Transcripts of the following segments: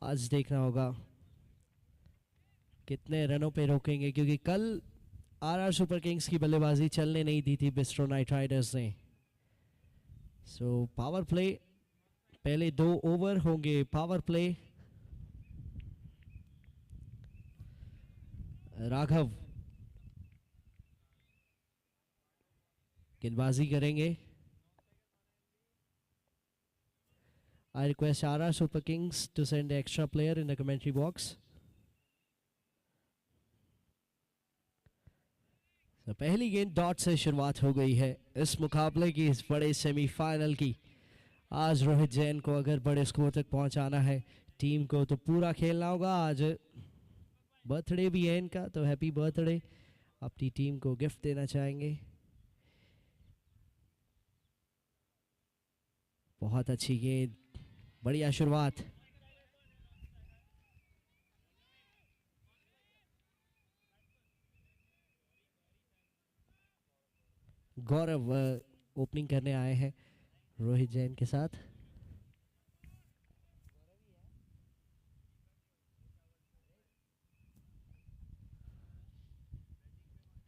आज देखना होगा कितने रनों पे रोकेंगे, क्योंकि कल आरआर सुपर किंग्स की बल्लेबाजी चलने नहीं दी थी बिस्ट्रो नाइट राइडर्स ने। सो पावर प्ले, पहले 2 ओवर होंगे पावर प्ले। राघव गेंदबाजी करेंगे। I request RR Super Kings to send the extra player in the commentary box. तो पहली गेंद डॉट से शुरुआत हो गई है इस मुकाबले की, इस बड़े सेमीफाइनल की। आज रोहित जैन को अगर बड़े स्कोर तक पहुंचाना है टीम को तो पूरा खेलना होगा। आज बर्थडे भी है इनका, तो हैप्पी बर्थडे। अपनी टीम को गिफ्ट देना चाहेंगे। बहुत अच्छी गेंद, बढ़िया शुरुआत। गौरव ओपनिंग करने आए हैं रोहित जैन के साथ।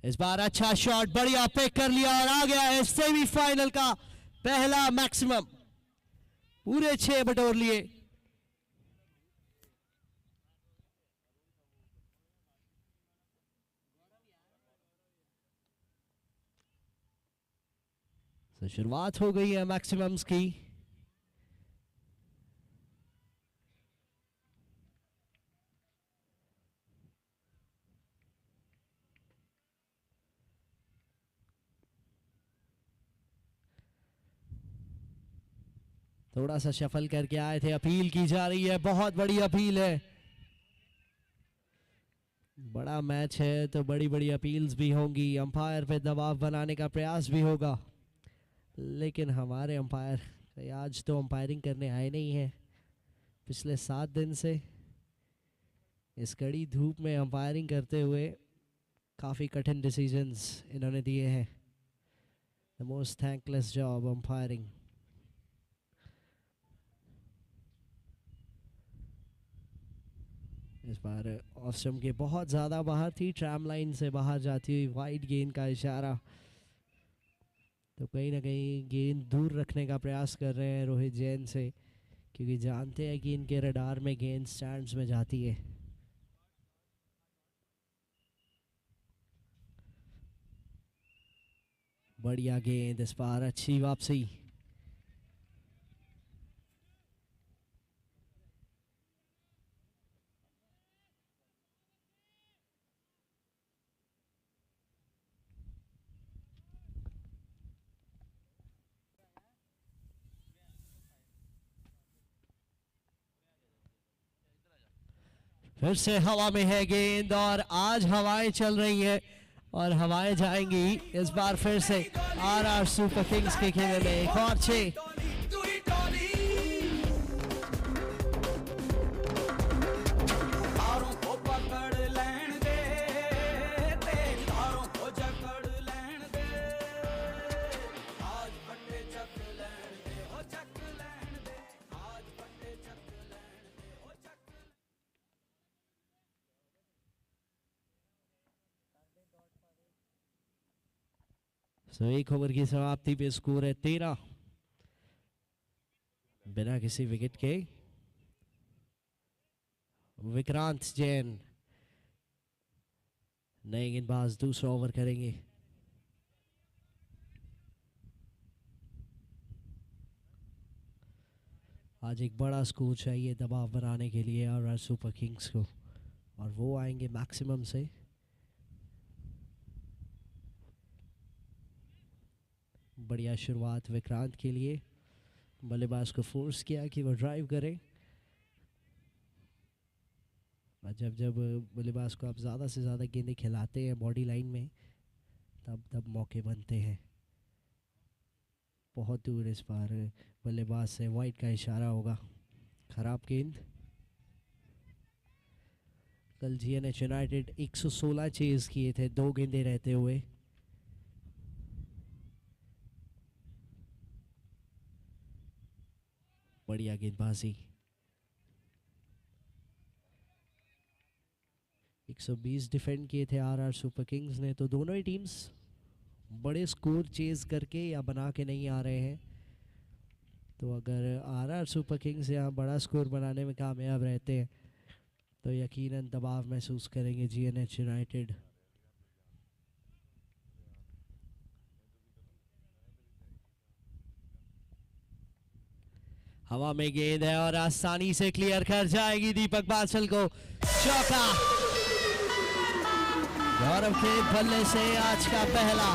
इस बार अच्छा शॉट, बढ़िया पिक कर लिया और आ गया है सेमीफाइनल का पहला मैक्सिमम। पूरे 6 बटोर लिए। तो शुरुआत हो गई है मैक्सिमम्स की। थोड़ा सा शफल करके आए थे, अपील की जा रही है, बहुत बड़ी अपील है। बड़ा मैच है तो बड़ी बड़ी अपील्स भी होंगी, अंपायर पे दबाव बनाने का प्रयास भी होगा। लेकिन हमारे अंपायर आज तो अंपायरिंग करने आए नहीं है। पिछले 7 दिन से इस कड़ी धूप में अंपायरिंग करते हुए काफ़ी कठिन डिसीजंस इन्होंने दिए हैं। The most thankless job umpiring. इस बार ऑफ स्टंप के बहुत ज़्यादा बाहर थी, ट्रैम लाइन से बाहर जाती हुई वाइड गेंद का इशारा। तो कहीं ना कहीं गेंद दूर रखने का प्रयास कर रहे हैं रोहित जैन से, क्योंकि जानते हैं कि इनके रडार में गेंद स्टैंड्स में जाती है। बढ़िया गेंद, इस बार अच्छी वापसी। फिर से हवा में है गेंद और आज हवाएं चल रही है और हवाएं जाएंगी इस बार फिर से आरआर सुपर किंग्स के खेमे में। एक और 6। तो 1 ओवर की समाप्ति पे स्कोर है 13 बिना किसी विकेट के। विक्रांत जैन नए गेंदबाज दूसरा ओवर करेंगे। आज एक बड़ा स्कोर चाहिए दबाव बनाने के लिए आरआर सुपर किंग्स को, और वो आएंगे मैक्सिमम से। बढ़िया शुरुआत विक्रांत के लिए, बल्लेबाज को फोर्स किया कि वो ड्राइव करे। जब जब बल्लेबाज को आप ज़्यादा से ज़्यादा गेंदें खिलाते हैं बॉडी लाइन में, तब तब मौके बनते हैं। बहुत दूर इस बार बल्लेबाज से वाइड का इशारा होगा। खराब गेंद। कल जीएनएच यूनाइटेड 116 चेज किए थे 2 गेंदे रहते हुए। बढ़िया गेंदबाजी। 120 डिफेंड किए थे आरआर सुपर किंग्स ने, तो दोनों ही टीम्स बड़े स्कोर चेज करके या बना के नहीं आ रहे हैं। तो अगर आरआर सुपर किंग्स यहाँ बड़ा स्कोर बनाने में कामयाब रहते हैं तो यकीनन दबाव महसूस करेंगे जीएनएच यूनाइटेड। हवा में गेंद है और आसानी से क्लियर कर जाएगी दीपक बांसल को, चौका। गौरव के बल्ले से आज का पहला।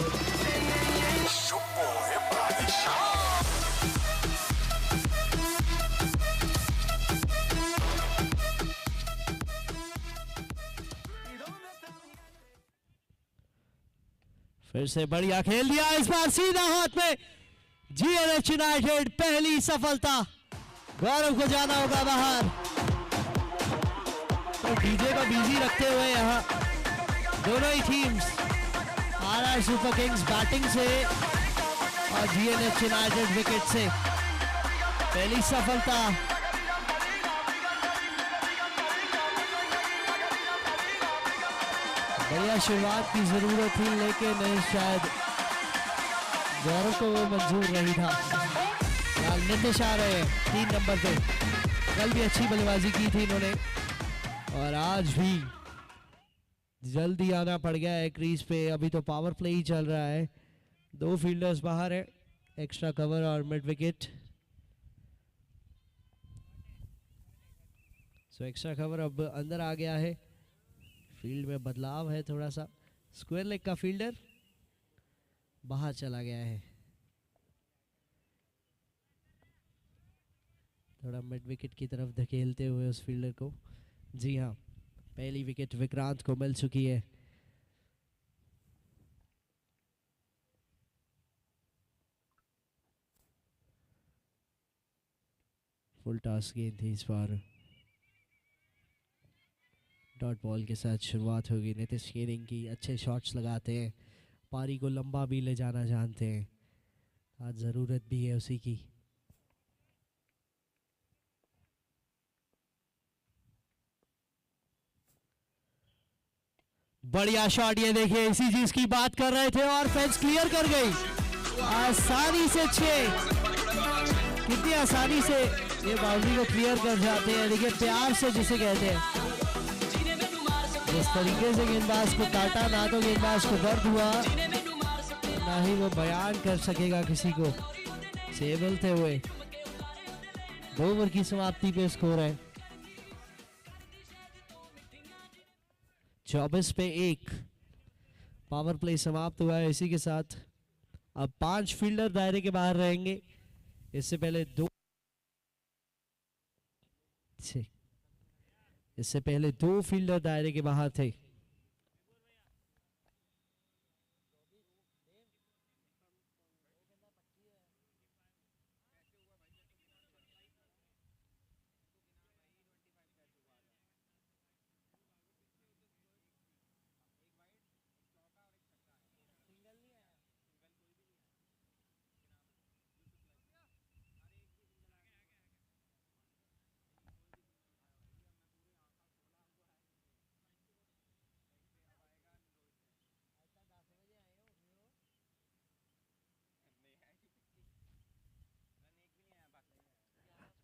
फिर से बढ़िया खेल दिया, इस बार सीधा हाथ में। जीएनएच यूनाइटेड पहली सफलता। गौरव को जाना होगा बाहर। तो डीजे को बिजी रखते हुए यहाँ दोनों ही teams, RR super kings batting से और जीएनएच यूनाइटेड विकेट से, पहली सफलता। बढ़िया शुरुआत की जरूरत थी लेकिन शायद गौरव को वो मंजूर नहीं था। नीतीश आ रहे हैं 3 नंबर पे। कल भी अच्छी बल्लेबाजी की थी इन्होंने और आज भी जल्दी आना पड़ गया है क्रीज पे। अभी तो पावर प्ले ही चल रहा है, 2 फील्डर्स बाहर है, एक्स्ट्रा कवर और mid wicket. So extra cover अब अंदर आ गया है। फील्ड में बदलाव है थोड़ा सा। स्क्वायर लेग का फील्डर बाहर चला गया है। थोड़ा मिड विकेट की तरफ धकेलते हुए उस फील्डर को। जी हाँ, पहली विकेट विक्रांत को मिल चुकी है। फुल टॉस गेंद थी इस बार। डॉट बॉल के साथ शुरुआत होगी नीतीश केनिंग की। अच्छे शॉट्स लगाते हैं, पारी को लंबा भी ले जाना जानते हैं, आज ज़रूरत भी है उसी की। बढ़िया शॉट, ये देखिए इसी चीज की बात कर रहे थे और फेंस क्लियर कर गई आसानी से। 6 कितनी आसानी से ये बाउंड्री को क्लियर कर जाते हैं। देखिए प्यार से जिसे कहते हैं, जिस तरीके से गेंदबाज को काटा, ना तो गेंदबाज को दर्द हुआ ना ही वो बयान कर सकेगा किसी को। सेबलते हुए 2 ओवर की समाप्ति पे स्कोर है 24 पे 1। पावर प्ले समाप्त हुआ है। इसी के साथ अब 5 फील्डर दायरे के बाहर रहेंगे। इससे पहले 2 फील्डर दायरे के बाहर थे।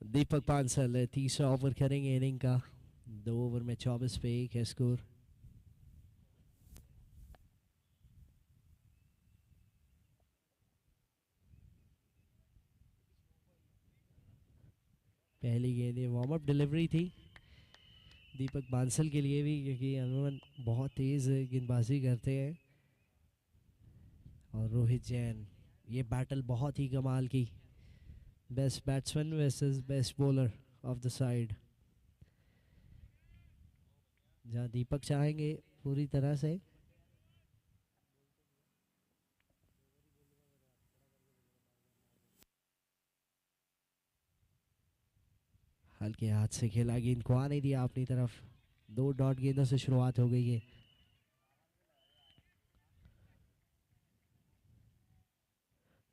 दीपक बांसल तीसरा ओवर करेंगे इनिंग का। 2 ओवर में 24 पे 1 है स्कोर। पहली गेंद ये वार्म अप डिलीवरी थी दीपक बांसल के लिए भी, क्योंकि अमूमन बहुत तेज गेंदबाजी करते हैं। और रोहित जैन, ये बैटल बहुत ही कमाल की, best batsman versus best bowler of the side, जहां दीपक चाहेंगे पूरी तरह से हल्के हाथ से खेला, गेंद को आने दिया अपनी तरफ। 2 डॉट गेंदों से शुरुआत हो गई है।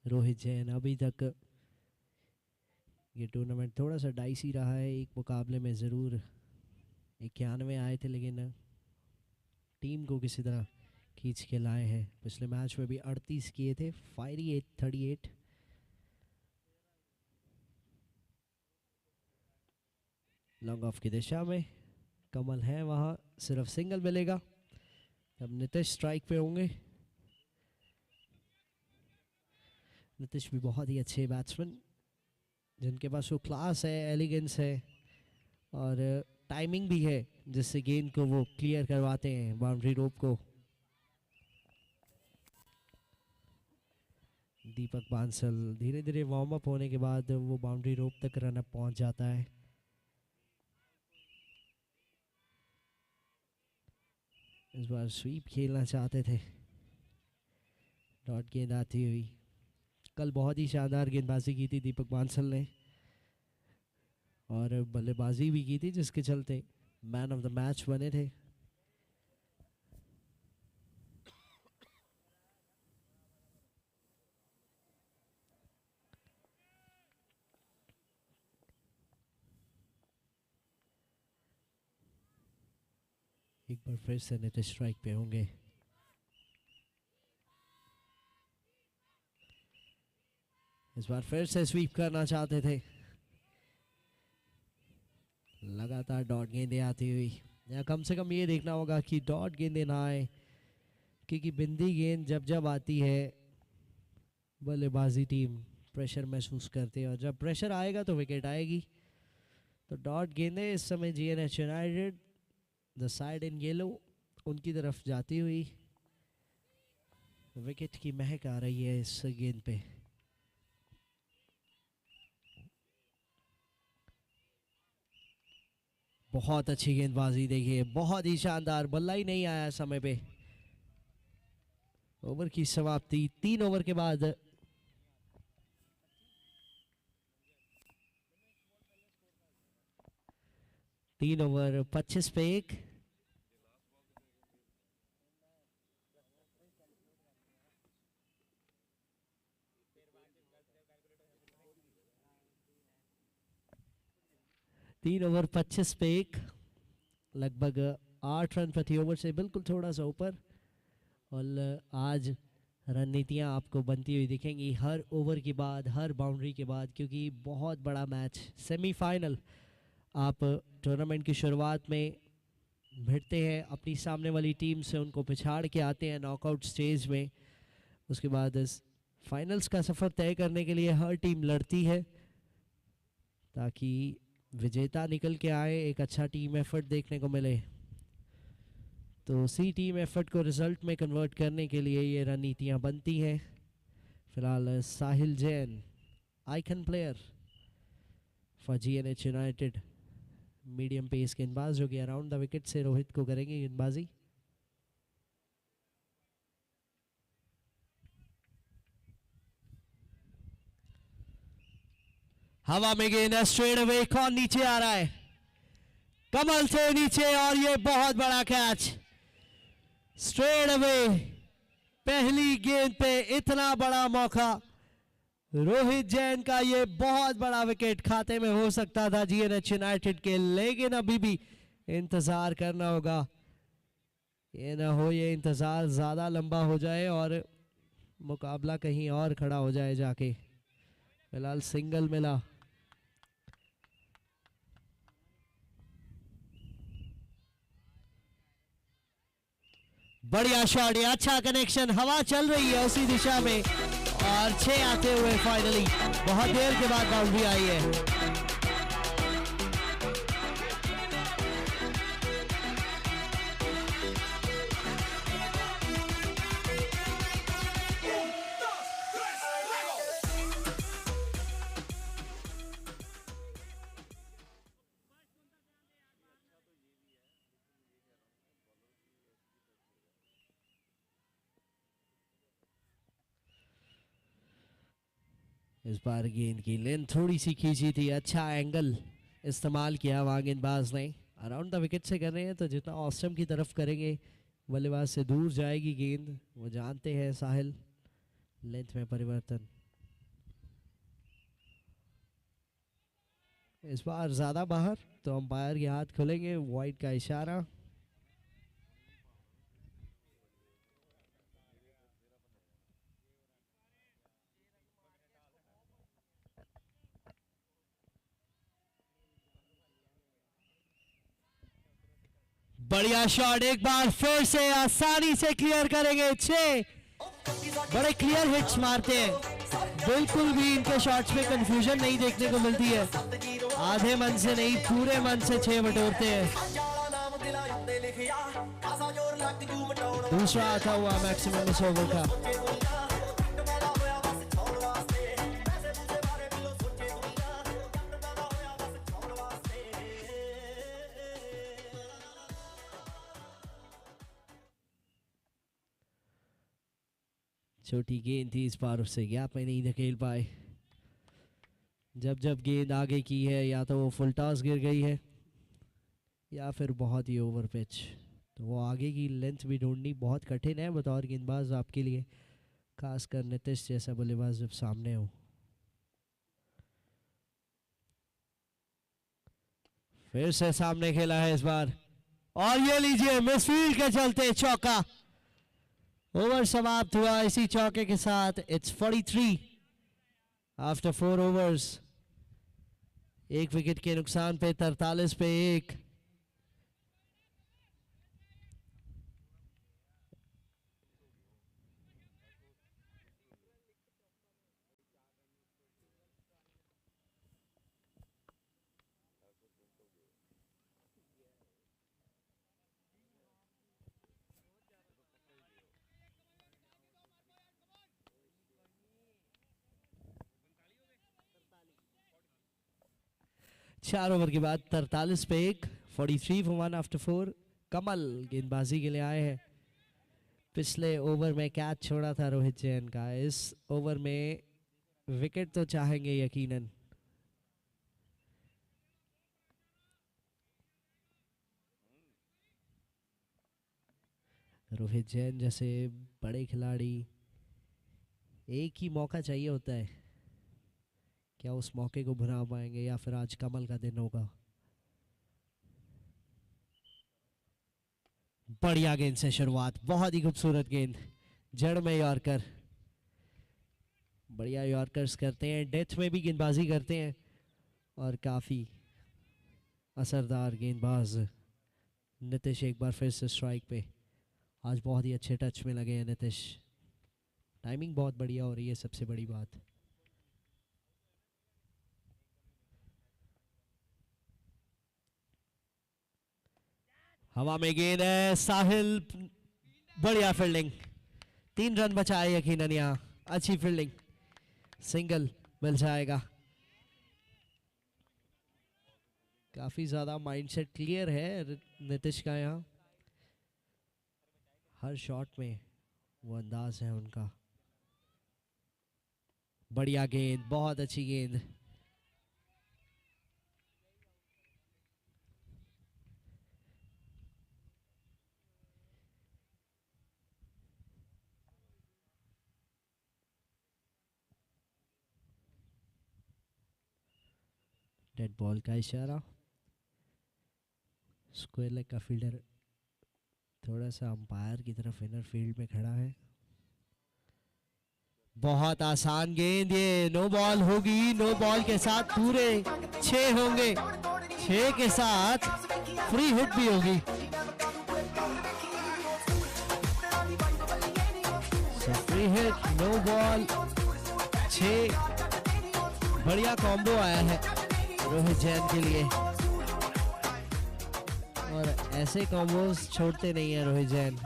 रोहित जैन, अभी तक ये टूर्नामेंट थोड़ा सा डाइसी रहा है। एक मुकाबले में ज़रूर 91 आए थे, लेकिन टीम को किसी तरह खींच के लाए हैं। पिछले मैच में भी 38 किए थे, 38 लॉन्ग ऑफ की दिशा में कमल है, वहां सिर्फ सिंगल मिलेगा। अब नीतीश स्ट्राइक पे होंगे। नीतीश भी बहुत ही अच्छे बैट्समैन जिनके पास वो क्लास है, एलिगेंस है और टाइमिंग भी है, जिससे गेंद को वो क्लियर करवाते हैं बाउंड्री रोप को। दीपक बांसल धीरे धीरे वार्म अप होने के बाद वो बाउंड्री रोप तक रन अप पहुंच जाता है। इस बार स्वीप खेलना चाहते थे, डॉट गेंद आती हुई। कल बहुत ही शानदार गेंदबाजी की थी दीपक बांसल ने और बल्लेबाजी भी की थी, जिसके चलते मैन ऑफ द मैच बने थे। एक बार फिर से नीतीश स्ट्राइक पे होंगे। इस बार फिर से स्वीप करना चाहते थे, लगातार डॉट गेंदें आती हुई। या कम से कम ये देखना होगा कि डॉट गेंदें ना आए, क्योंकि बिंदी गेंद जब जब आती है बल्लेबाजी टीम प्रेशर महसूस करते हैं और जब प्रेशर आएगा तो विकेट आएगी। तो डॉट गेंदें इस समय GNH United the side in yellow उनकी तरफ जाती हुई। विकेट की महक आ रही है इस गेंद पे। बहुत अच्छी गेंदबाजी देखिए, बहुत ही शानदार, बल्ला ही नहीं आया समय पे। ओवर की समाप्ति 3 ओवर के बाद। तीन ओवर 25 पे 1। तीन ओवर 25 पे 1, लगभग 8 रन प्रति ओवर से बिल्कुल थोड़ा सा ऊपर। और आज रणनीतियां आपको बनती हुई दिखेंगी हर ओवर के बाद, हर बाउंड्री के बाद, क्योंकि बहुत बड़ा मैच सेमीफाइनल। आप टूर्नामेंट की शुरुआत में भिड़ते हैं अपनी सामने वाली टीम से, उनको पिछाड़ के आते हैं नॉकआउट स्टेज में। उसके बाद इस फाइनल्स का सफ़र तय करने के लिए हर टीम लड़ती है ताकि विजेता निकल के आए, एक अच्छा टीम एफर्ट देखने को मिले। तो उसी टीम एफर्ट को रिजल्ट में कन्वर्ट करने के लिए ये रणनीतियाँ बनती हैं। फिलहाल Sahil Jain icon player for GNH united, medium pace गेंदबाज जो कि अराउंड द विकेट से रोहित को करेंगे गेंदबाजी। हवा में गेंद स्ट्रेट अवे, कौन नीचे आ रहा है? कमल से नीचे, और ये बहुत बड़ा कैच स्ट्रेट अवे। पहली गेंद पे इतना बड़ा मौका, रोहित जैन का ये बहुत बड़ा विकेट खाते में हो सकता था जीएनएच यूनाइटेड के, लेकिन अभी भी इंतजार करना होगा। ये ना हो ये इंतजार ज्यादा लंबा हो जाए और मुकाबला कहीं और खड़ा हो जाए जाके। फिलहाल सिंगल मिला। बढ़िया शॉट, ये अच्छा कनेक्शन, हवा चल रही है उसी दिशा में और 6 आते हुए फाइनली बहुत देर के बाद बाउंड्री आई है। इस बार गेंद की लेंथ थोड़ी सी खींची थी, अच्छा एंगल इस्तेमाल किया वहाँ गेंदबाज ने। अराउंड द विकेट से कर रहे हैं तो जितना ऑस्टम की तरफ करेंगे बल्लेबाज से दूर जाएगी गेंद, वो जानते हैं साहिल। लेंथ में परिवर्तन, इस बार ज़्यादा बाहर तो अंपायर के हाथ खुलेंगे, वाइड का इशारा। बढ़िया शॉट, एक बार फिर से आसानी से क्लियर करेंगे। 6 बड़े क्लियर हिट्स मारते हैं, बिल्कुल भी इनके शॉट्स में कंफ्यूजन नहीं देखने को मिलती है। आधे मन से नहीं, पूरे मन से 6 बटोरते हैं। दूसरा आता हुआ मैक्सिमम इस ओवर का। छोटी गेंद थी, इस बार उससे गैप में नहीं धकेल पाए। जब जब गेंद आगे की है, या तो वो फुल टॉस गिर गई है या फिर बहुत ही ओवर पिच, तो वो आगे की लेंथ भी ढूंढनी बहुत कठिन है बतौर गेंदबाज आपके लिए, खासकर नीतीश जैसा बल्लेबाज जब सामने हो। फिर से सामने खेला है इस बार, और ये लीजिए मिसफील्ड के चलते चौका। ओवर समाप्त हुआ इसी चौके के साथ। It's 43 after 4 overs. एक विकेट के नुकसान पे 43 पे 1। चार ओवर के बाद 43 पे 1, 43 for 1 after 4। कमल गेंदबाजी के लिए आए हैं। पिछले ओवर में कैच छोड़ा था रोहित जैन का, इस ओवर में विकेट तो चाहेंगे यकीनन। रोहित जैन जैसे बड़े खिलाड़ी, एक ही मौका चाहिए होता है, क्या उस मौके को भुना पाएंगे या फिर आज कमल का दिन होगा। बढ़िया गेंद से शुरुआत, बहुत ही खूबसूरत गेंद, जड़ में यॉर्कर। बढ़िया यॉर्कर्स करते हैं, डेथ में भी गेंदबाजी करते हैं और काफ़ी असरदार गेंदबाज नीतीश। एक बार फिर से स्ट्राइक पे, आज बहुत ही अच्छे टच में लगे हैं नीतीश। टाइमिंग बहुत बढ़िया हो रही है, सबसे बड़ी बात। हवा में गेंद है, साहिल, बढ़िया फील्डिंग, 3 रन बचाए यकीनन यहाँ, अच्छी फील्डिंग, सिंगल मिल जाएगा। काफी ज्यादा माइंडसेट क्लियर है नीतीश का यहाँ, हर शॉट में वो अंदाज है उनका। बढ़िया गेंद, बहुत अच्छी गेंद। डेड बॉल का इशारा। स्क्वायर लेग का फील्डर थोड़ा सा अंपायर की तरफ इनर फील्ड में खड़ा है। बहुत आसान गेंद, ये नो बॉल होगी। नो बॉल के साथ पूरे 6 होंगे, 6 के साथ फ्री हिट भी होगी। फ्री हिट, नो बॉल, 6, बढ़िया कॉम्बो आया है रोहित जैन के लिए, और ऐसे कॉम्बोज छोड़ते नहीं है रोहित जैन।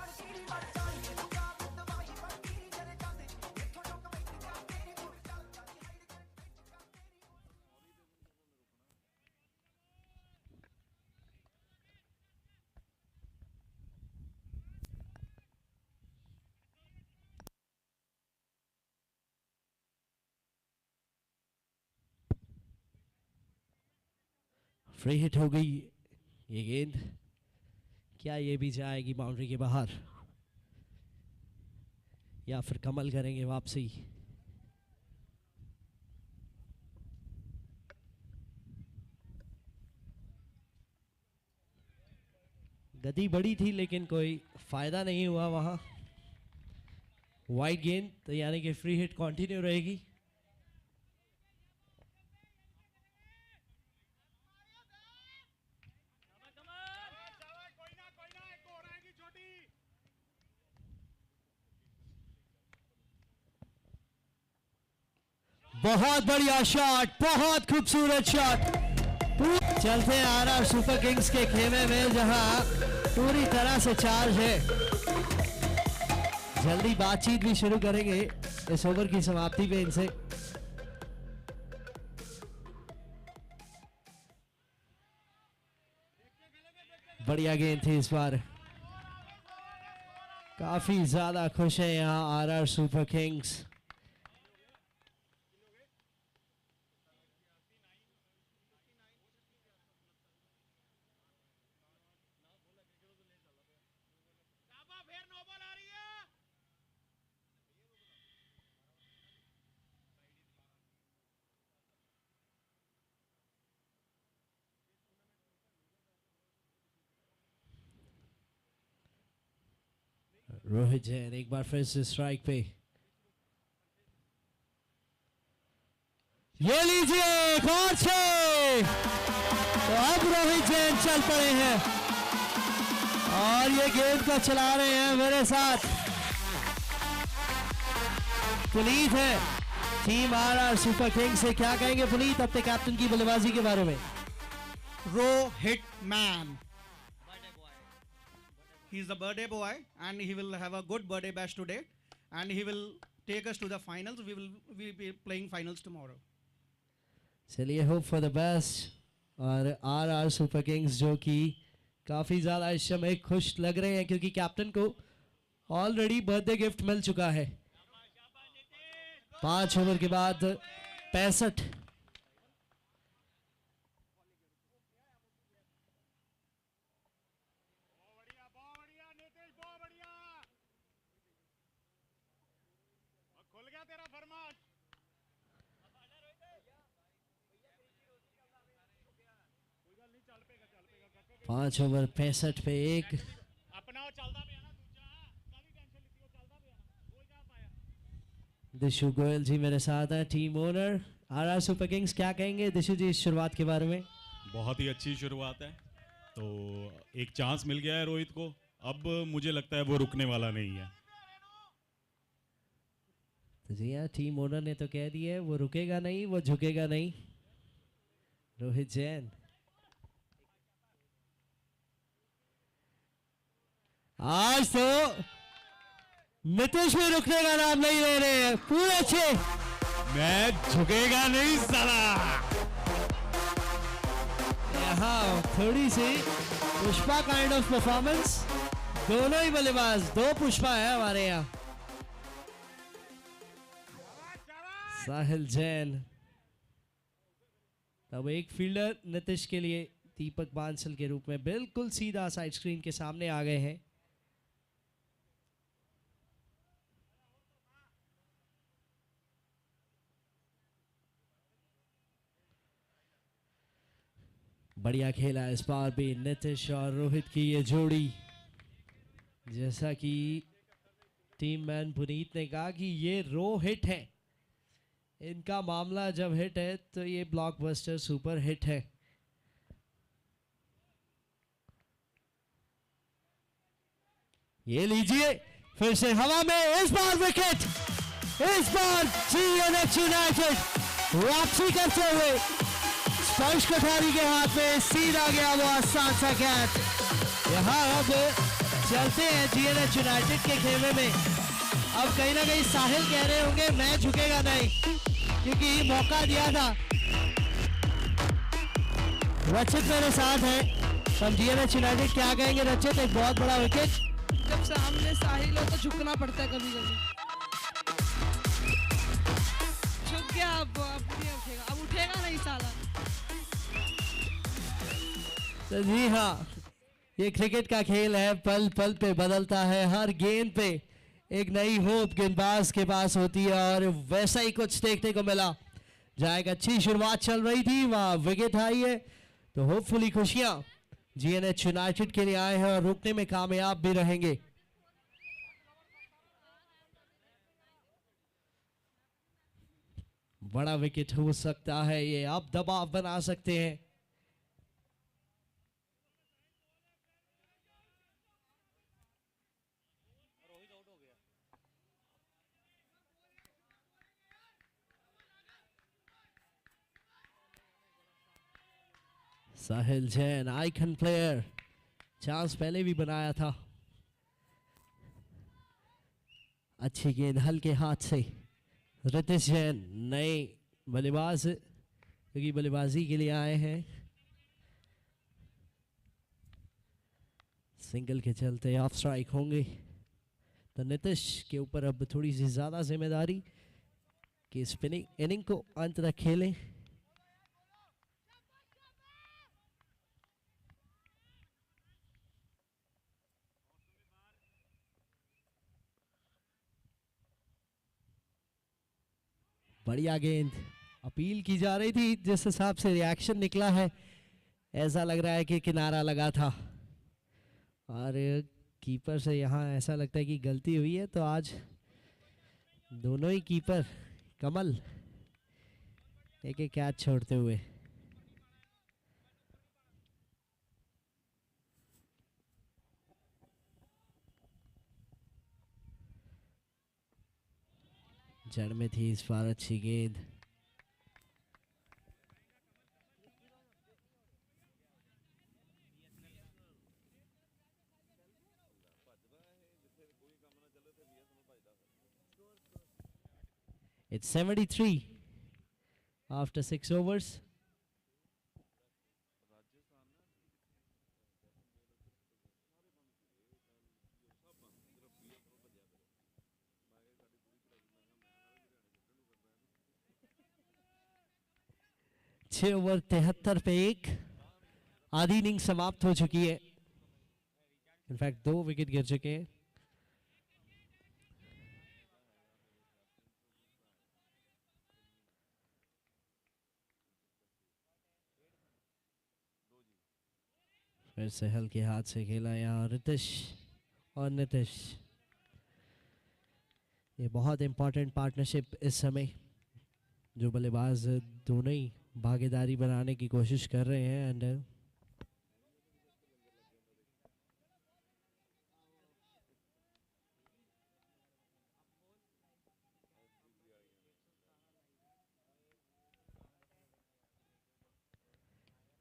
फ्री हिट हो गई ये गेंद, क्या ये भी जाएगी बाउंड्री के बाहर या फिर कमल करेंगे वापसी। गति बड़ी थी लेकिन कोई फायदा नहीं हुआ वहां। वाइड गेंद, तो यानी कि फ्री हिट कंटिन्यू रहेगी। बहुत बढ़िया शॉट, बहुत खूबसूरत शॉट। चलते हैं आरआर सुपर किंग्स के खेमे में, जहां पूरी तरह से चार्ज है। जल्दी बातचीत भी शुरू करेंगे इस ओवर की समाप्ति पे इनसे। बढ़िया गेंद थी इस बार। काफी ज्यादा खुश है यहाँ RR super Kings. Rohit Jain एक बार फिर से स्ट्राइक पे। ये लीजिए एक और छह। तो अब रोहित जैन चल पड़े हैं और ये गेंद को चला रहे हैं मेरे साथ। पुनीत है टीम आरआर सुपर किंग्स से। क्या कहेंगे पुनीत अपने कैप्टन की बल्लेबाजी के बारे में? Rohit man. He is the birthday boy and he will have a good birthday bash today and he will take us to the finals. We will be playing finals tomorrow. चलिए hope for the best. और RR super Kings जो कि काफी ज्यादा इस समय खुश लग रहे हैं क्योंकि कैप्टन को ऑलरेडी बर्थडे गिफ्ट मिल चुका है। 5 ओवर के बाद 65। पांच ओवर 65 पे एक। दिशु गोयल जी मेरे साथ हैं, team owner RR super Kings. क्या कहेंगे दिशु जी इस शुरुआत के बारे में? बहुत ही अच्छी शुरुआत है। तो एक चांस मिल गया है रोहित को, अब मुझे लगता है वो रुकने वाला नहीं है। तो जी हाँ, टीम ओनर ने तो कह दिया है वो रुकेगा नहीं, वो झुकेगा नहीं। रोहित जैन आज तो नीतीश भी रुकने का नाम नहीं ले रहे हैं। पूरे छह। मैं झुकेगा नहीं साला। यहाँ थोड़ी सी पुष्पा काइंड ऑफ परफॉर्मेंस। दोनों ही बल्लेबाज, 2 पुष्पा है हमारे यहाँ। साहिल जैन। तब एक फील्डर नीतीश के लिए दीपक बांसल के रूप में बिल्कुल सीधा साइड स्क्रीन के सामने आ गए हैं। बढ़िया खेला इस बार भी नीतीश और रोहित की ये जोड़ी। जैसा कि टीम मैन पुनीत ने कहा कि ये रो हिट है, इनका मामला जब हिट है तो ये ब्लॉकबस्टर सुपर हिट है। ये लीजिए फिर से हवा में, इस बार विकेट। इस बार जीएनएच यूनाइटेड वापसी करते हुए स्पर्श कोठारी के हाथ में सीधा गया वो आसान सा कैच। यहाँ अब चलते हैं जीएनएच यूनाइटेड के खेमे में। अब कहीं ना कहीं साहिल कह रहे होंगे मैं झुकेगा नहीं, क्योंकि मौका दिया था। रचित मेरे साथ है, हम जीएनएच यूनाइटेड क्या कहेंगे? रचित एक बहुत बड़ा विकेट। जब सामने साहिल हो तो झुकना पड़ता है कभी कभी। झुक गया, अब नहीं उठेगा, अब उठेगा नहीं साला। तो जी हाँ, ये क्रिकेट का खेल है, पल पल पे बदलता है। हर गेंद पे एक नई होप गेंदबाज के पास होती है और वैसा ही कुछ देखने को मिला। जहाँ एक अच्छी शुरुआत चल रही थी वहाँ विकेट आई है, तो होपफुली खुशियां जीएनएच यूनाइटेड के लिए आए हैं और रोकने में कामयाब भी रहेंगे। बड़ा विकेट हो सकता है ये, अब दबाव बना सकते हैं। साहिल जैन आइकन प्लेयर, चांस पहले भी बनाया था। अच्छी गेंद हल्के हाथ से, रितेश जैन नए बल्लेबाज क्योंकि बल्लेबाजी के लिए आए हैं। सिंगल के चलते ऑफ स्ट्राइक होंगे, तो नीतीश के ऊपर अब थोड़ी सी ज्यादा जिम्मेदारी कि स्पिनिंग इनिंग को अंत तक खेलें। बढ़िया गेंद, अपील की जा रही थी, जिस हिसाब से रिएक्शन निकला है ऐसा लग रहा है कि किनारा लगा था, और कीपर से यहाँ ऐसा लगता है कि गलती हुई है। तो आज दोनों ही कीपर कमल एक एक कैच छोड़ते हुए। जड़ में थी इस बार अच्छी गेंद, It's 73 after 6 overs. छह ओवर 73 पे एक, आधी इनिंग समाप्त हो चुकी है। इनफैक्ट 2 विकेट गिर चुके हैं। फिर से हल्के हाथ से खेला यहाँ रितेश और नीतीश। ये बहुत इंपॉर्टेंट पार्टनरशिप इस समय, जो बल्लेबाज दोनों ही भागीदारी बनाने की कोशिश कर रहे हैं। एंड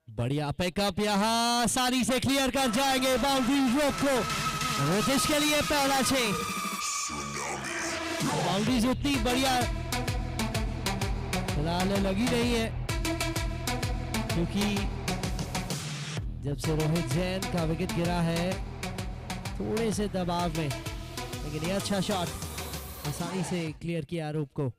बढ़िया पिकअप, यहाँ आसानी से क्लियर कर जाएंगे बाउंड्री रोक को। रितेश के लिए पहला 6, बाउंड्रीज उतनी बढ़िया फिलहाल लगी नहीं है, क्योंकि जब से रोहित जैन का विकेट गिरा है थोड़े से दबाव में, लेकिन ये अच्छा शॉट, आसानी से क्लियर किया आरोप को।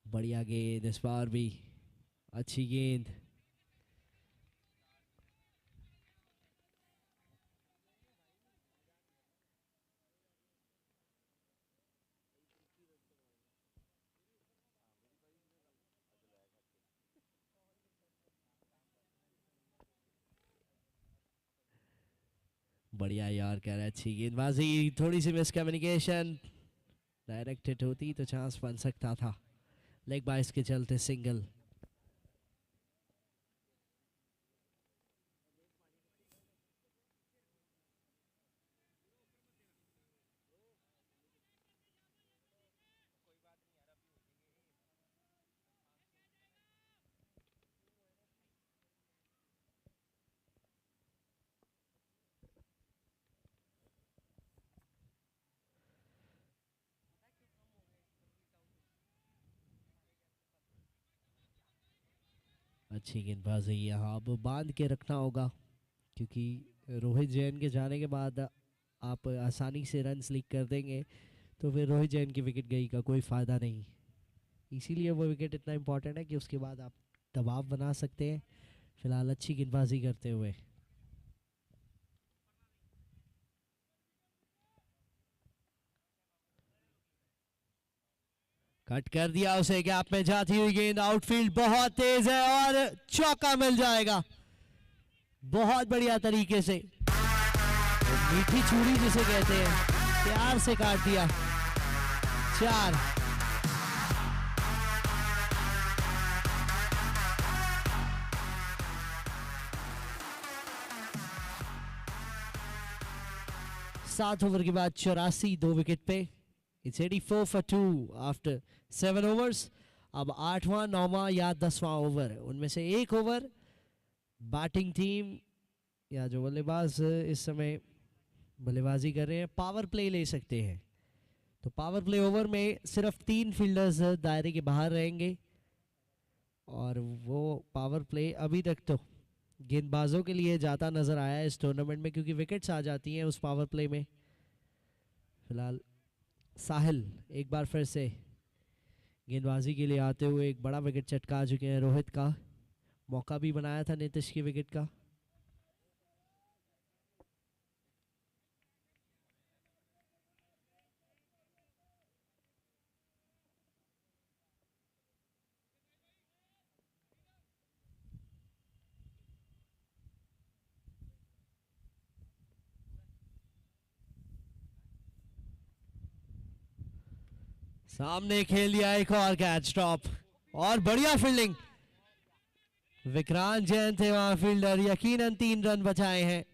बढ़िया गेंद, इस बार भी अच्छी गेंद। बढ़िया यार, कह रहा है अच्छी गेंदबाजी, थोड़ी सी मिसकम्युनिकेशन, डायरेक्ट हिट होती तो चांस बन सकता था। लेग बाइस के चलते सिंगल। अच्छी गेंदबाजी, यहाँ अब बांध के रखना होगा, क्योंकि रोहित जैन के जाने के बाद आप आसानी से रन लीक कर देंगे तो फिर रोहित जैन की विकेट गई का कोई फ़ायदा नहीं। इसीलिए वो विकेट इतना इम्पोर्टेंट है कि उसके बाद आप दबाव बना सकते हैं। फिलहाल अच्छी गेंदबाजी करते हुए कट कर दिया उसे, गैप में जाती हुई गेंद, आउटफील्ड बहुत तेज है और चौका मिल जाएगा बहुत बढ़िया तरीके से। मीठी छुरी जिसे कहते हैं, प्यार से काट दिया। 4। 7 ओवर के बाद 84 2 विकेट पे. It's 84 for 2 after 7 overs. अब 8वां 9वां या 10वां ओवर, उनमें से एक ओवर बैटिंग टीम या जो बल्लेबाज इस समय बल्लेबाजी कर रहे हैं पावर प्ले ले सकते हैं. तो पावर प्ले ओवर में सिर्फ 3 फील्डर्स दायरे के बाहर रहेंगे और वो पावर प्ले अभी तक तो गेंदबाजों के लिए जाता नजर आया है इस टूर्नामेंट में, क्योंकि विकेट्स आ जाती हैं उस पावर प्ले में. फिलहाल साहिल एक बार फिर से गेंदबाजी के लिए आते हुए एक बड़ा विकेट चटका चुके हैं. रोहित का मौका भी बनाया था नीतीश की विकेट का. सामने खेल लिया एक और कैच ड्रॉप और बढ़िया फील्डिंग. विक्रांत जैन थे वहां फील्डर, यकीनन 3 रन बचाए हैं.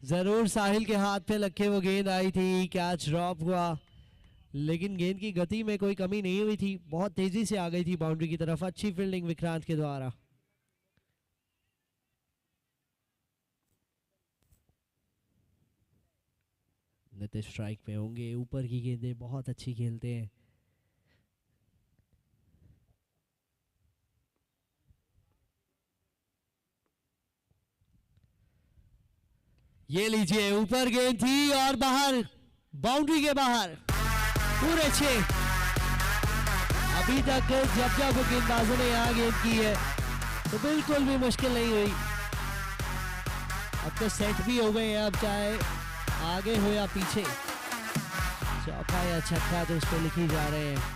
जरूर साहिल के हाथ पे लग के वो गेंद आई थी, कैच ड्रॉप हुआ, लेकिन गेंद की गति में कोई कमी नहीं हुई थी, बहुत तेजी से आ गई थी बाउंड्री की तरफ. अच्छी फील्डिंग विक्रांत के द्वारा. नीतीश स्ट्राइक पे होंगे. ऊपर की गेंदें बहुत अच्छी खेलते हैं. ये लीजिए ऊपर गेंद थी और बाहर, बाउंड्री के बाहर पूरे 6. अभी तक जब जब गेंदबाजों ने यहाँ गेंद की है तो बिल्कुल भी मुश्किल नहीं हुई. अब तो सेट भी हो गए हैं, अब चाहे आगे हो या पीछे, चौका या छक्का तो उस पर लिखी जा रहे हैं.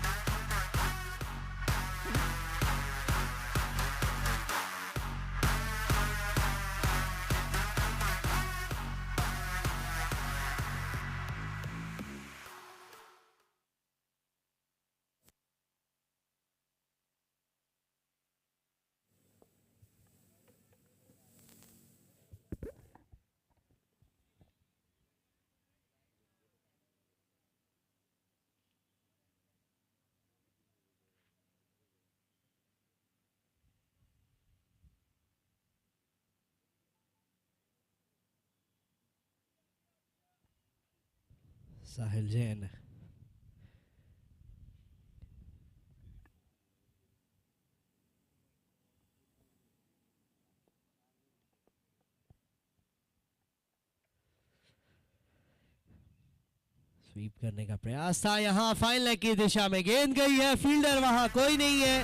साहिल जैन स्वीप करने का प्रयास था. यहाँ फाइन लेग की दिशा में गेंद गई है, फील्डर वहां कोई नहीं है.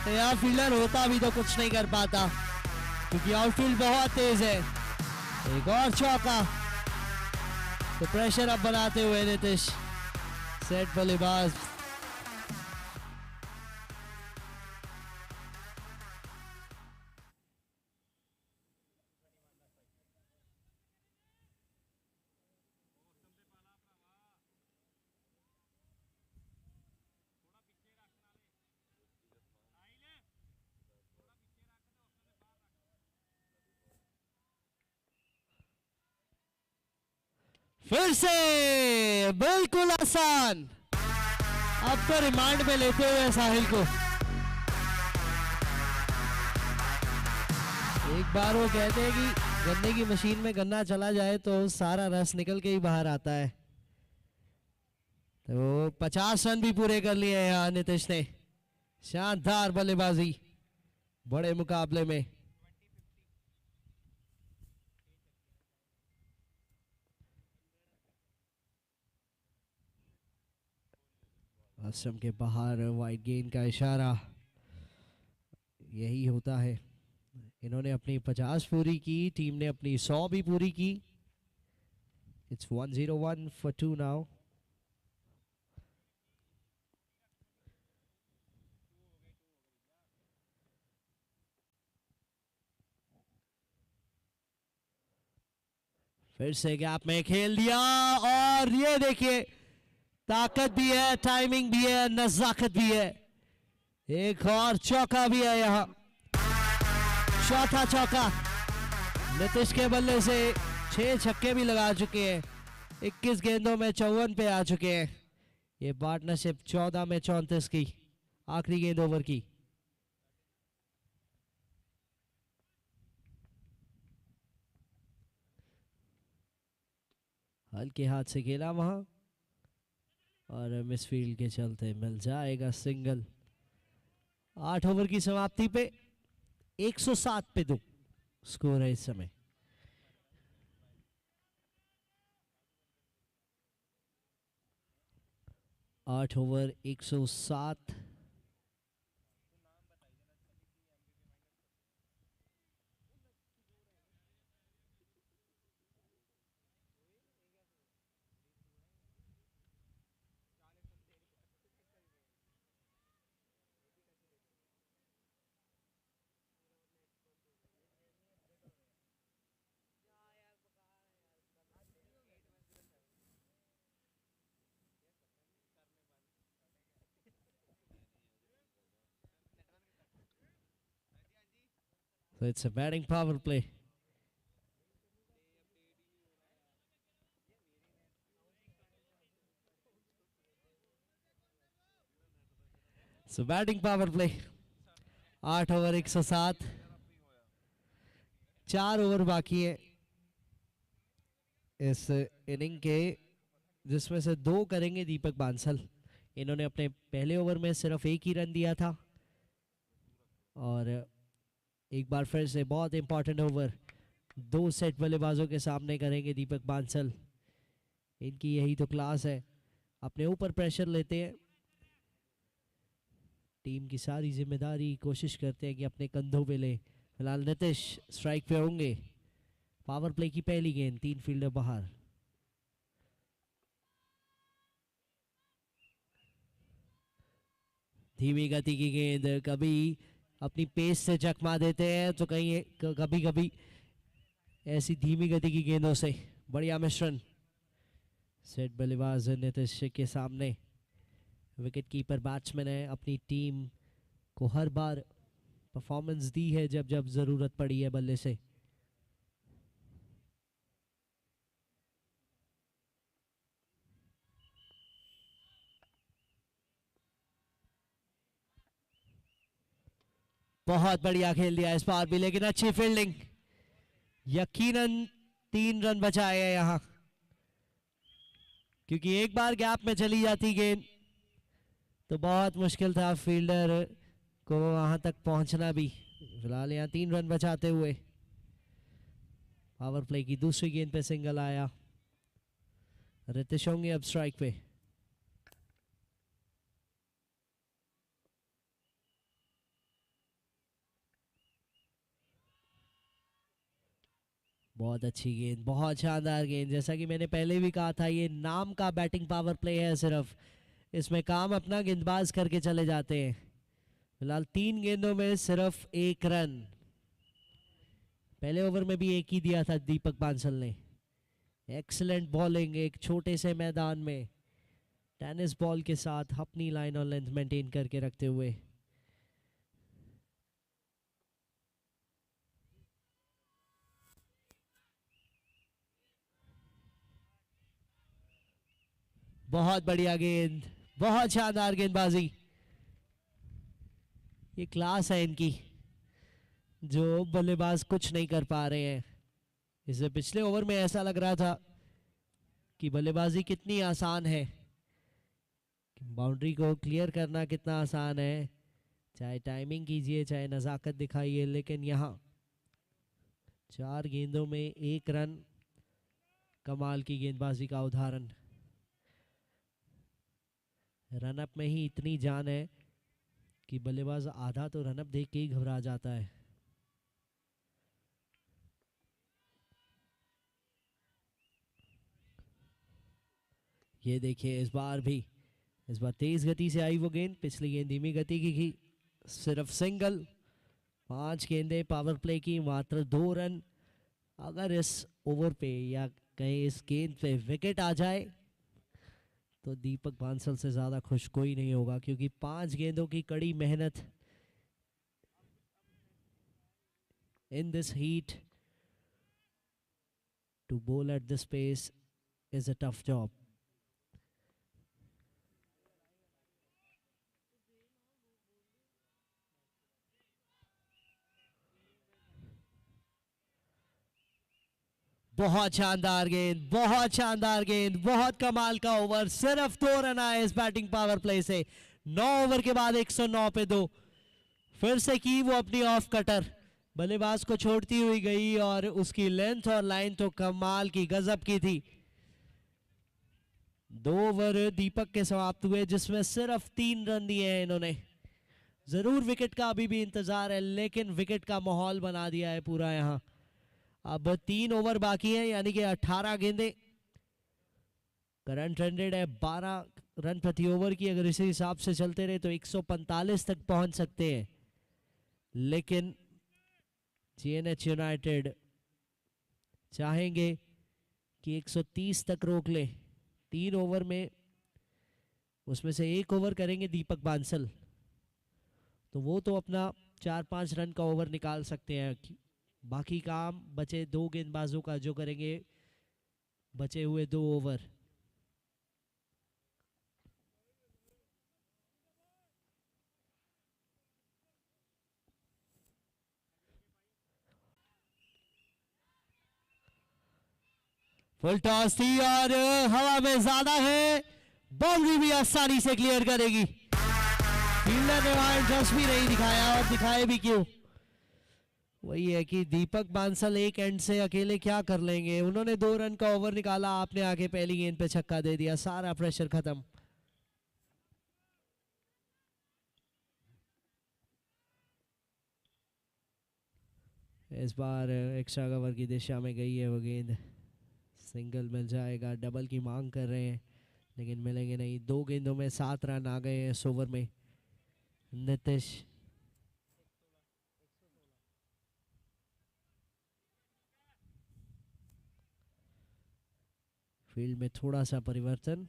तो यहाँ फील्डर होता भी तो कुछ नहीं कर पाता, क्योंकि आउटफील्ड बहुत तेज है. एक और चौका. तो प्रेशर अब बनाते हुए नीतीश, सेट बल्लेबाज. फिर से बिल्कुल आसान. अब तो रिमांड में लेते हुए साहिल को. एक बार वो कहते हैं कि गन्ने की मशीन में गन्ना चला जाए तो सारा रस निकल के ही बाहर आता है. तो 50 रन भी पूरे कर लिए यहाँ नीतीश ने. शानदार बल्लेबाजी बड़े मुकाबले में. आश्रम के बाहर वाइड गेंद का इशारा, यही होता है. इन्होंने अपनी 50 पूरी की, टीम ने अपनी 100 भी पूरी की. It's 101 for 2 now. फिर से गैप में खेल दिया और ये देखिए ताकत भी है, टाइमिंग भी है, नजाकत भी है. एक और चौका भी है यहाँ. चौथा चौका नीतीश के बल्ले से. 6 छक्के भी लगा चुके हैं. 21 गेंदों में 54 पे आ चुके हैं। ये पार्टनरशिप 14 में 34 की आखिरी गेंद ओवर की। हल्के हाथ से खेला वहां और मिसफील्ड के चलते मिल जाएगा सिंगल। 8 ओवर की समाप्ति पे 107 पे 2 स्कोर है इस समय। आठ over 107। So it's a batting power play. So batting power play. 8 over 107। 4 over बाकी है इस इनिंग के, जिसमें से 2 करेंगे दीपक बांसल। इन्होंने अपने पहले ओवर में सिर्फ 1 ही रन दिया था और एक बार फिर से बहुत इंपॉर्टेंट ओवर 2 सेट बल्लेबाजों के सामने करेंगे दीपक बांसल। इनकी यही तो क्लास है, अपने ऊपर प्रेशर लेते हैं, टीम की सारी जिम्मेदारी कोशिश करते हैं कि अपने कंधों पे ले। फिलहाल नीतीश स्ट्राइक पे होंगे। पावर प्ले की पहली गेंद, 3 फील्डर बाहर। धीमी गति की गेंद, कभी अपनी पेस से चकमा देते हैं तो कहीं कभी कभी ऐसी धीमी गति की गेंदों से बढ़िया मिश्रण। सेट बल्लेबाज नीतीश के सामने विकेट कीपर बैट्समैन है, अपनी टीम को हर बार परफॉर्मेंस दी है जब जब जरूरत पड़ी है बल्ले से। बहुत बढ़िया खेल दिया इस बार भी, लेकिन अच्छी फील्डिंग। यकीनन 3 रन बचाए हैं यहां, क्योंकि एक बार गैप में चली जाती गेंद तो बहुत मुश्किल था फील्डर को वहां तक पहुंचना भी। फिलहाल यहां 3 रन बचाते हुए पावर प्ले की दूसरी गेंद पे सिंगल आया। रितेश होंगे अब स्ट्राइक पे। बहुत अच्छी गेंद, बहुत शानदार गेंद। जैसा कि मैंने पहले भी कहा था, ये नाम का बैटिंग पावर प्ले है सिर्फ, इसमें काम अपना गेंदबाज करके चले जाते हैं। फिलहाल 3 गेंदों में सिर्फ 1 रन। पहले ओवर में भी 1 ही दिया था दीपक बांसल ने। एक्सीलेंट बॉलिंग एक छोटे से मैदान में टेनिस बॉल के साथ अपनी लाइन और लेंथ मेंटेन करके रखते हुए। बहुत बढ़िया गेंद, बहुत शानदार गेंदबाजी। ये क्लास है इनकी, जो बल्लेबाज कुछ नहीं कर पा रहे हैं। इससे पिछले ओवर में ऐसा लग रहा था कि बल्लेबाजी कितनी आसान है, बाउंड्री को क्लियर करना कितना आसान है, चाहे टाइमिंग कीजिए चाहे नज़ाकत दिखाइए, लेकिन यहाँ 4 गेंदों में 1 रन, कमाल की गेंदबाजी का उदाहरण। रनअप में ही इतनी जान है कि बल्लेबाज आधा तो रनअप देख के ही घबरा जाता है। ये देखिए इस बार तेज गति से आई वो गेंद, पिछली गेंद धीमी गति की सिर्फ सिंगल। 5 गेंदें पावर प्ले की, मात्र 2 रन। अगर इस ओवर पे या कहीं इस गेंद पे विकेट आ जाए तो दीपक बांसल से ज़्यादा खुश कोई नहीं होगा, क्योंकि 5 गेंदों की कड़ी मेहनत in this heat to bowl at this pace is a tough job. बहुत शानदार गेंद, बहुत शानदार गेंद, बहुत कमाल का ओवर। सिर्फ 2 रन आए इस बैटिंग पावर प्ले से। 9 ओवर के बाद 109 पे 2। फिर से की वो अपनी ऑफ कटर, बल्लेबाज को छोड़ती हुई गई और उसकी लेंथ और लाइन तो कमाल की, गजब की थी। 2 ओवर दीपक के समाप्त हुए जिसमें सिर्फ 3 रन दिए हैं इन्होंने। जरूर विकेट का अभी भी इंतजार है, लेकिन विकेट का माहौल बना दिया है पूरा यहां। अब 3 ओवर बाकी है, यानी कि 18 गेंदें। करंट रन रेट है 12 रन प्रति ओवर की। अगर इसी हिसाब से चलते रहे तो 145 तक पहुंच सकते हैं, लेकिन जीएनएच यूनाइटेड चाहेंगे कि 130 तक रोक ले। 3 ओवर में उसमें से 1 ओवर करेंगे दीपक बांसल, तो वो तो अपना 4-5 रन का ओवर निकाल सकते हैं। बाकी काम बचे 2 गेंदबाजों का, जो करेंगे बचे हुए 2 ओवर। फुल टॉस थी और हवा में ज्यादा है, बाउंड्री भी आसानी से क्लियर करेगी। फील्डर ने वहां इंटरेस्ट भी नहीं दिखाया, और दिखाए भी क्यों? वही है कि दीपक बांसल एक एंड से अकेले क्या कर लेंगे। उन्होंने 2 रन का ओवर निकाला, आपने आके पहली गेंद पे छक्का दे दिया, सारा प्रेशर खत्म। इस बार एक्स्ट्रा कवर की दिशा में गई है वो गेंद। सिंगल मिल जाएगा, डबल की मांग कर रहे हैं लेकिन मिलेंगे नहीं। 2 गेंदों में 7 रन आ गए हैं इस ओवर में। नीतीश फील्ड में थोड़ा सा परिवर्तन।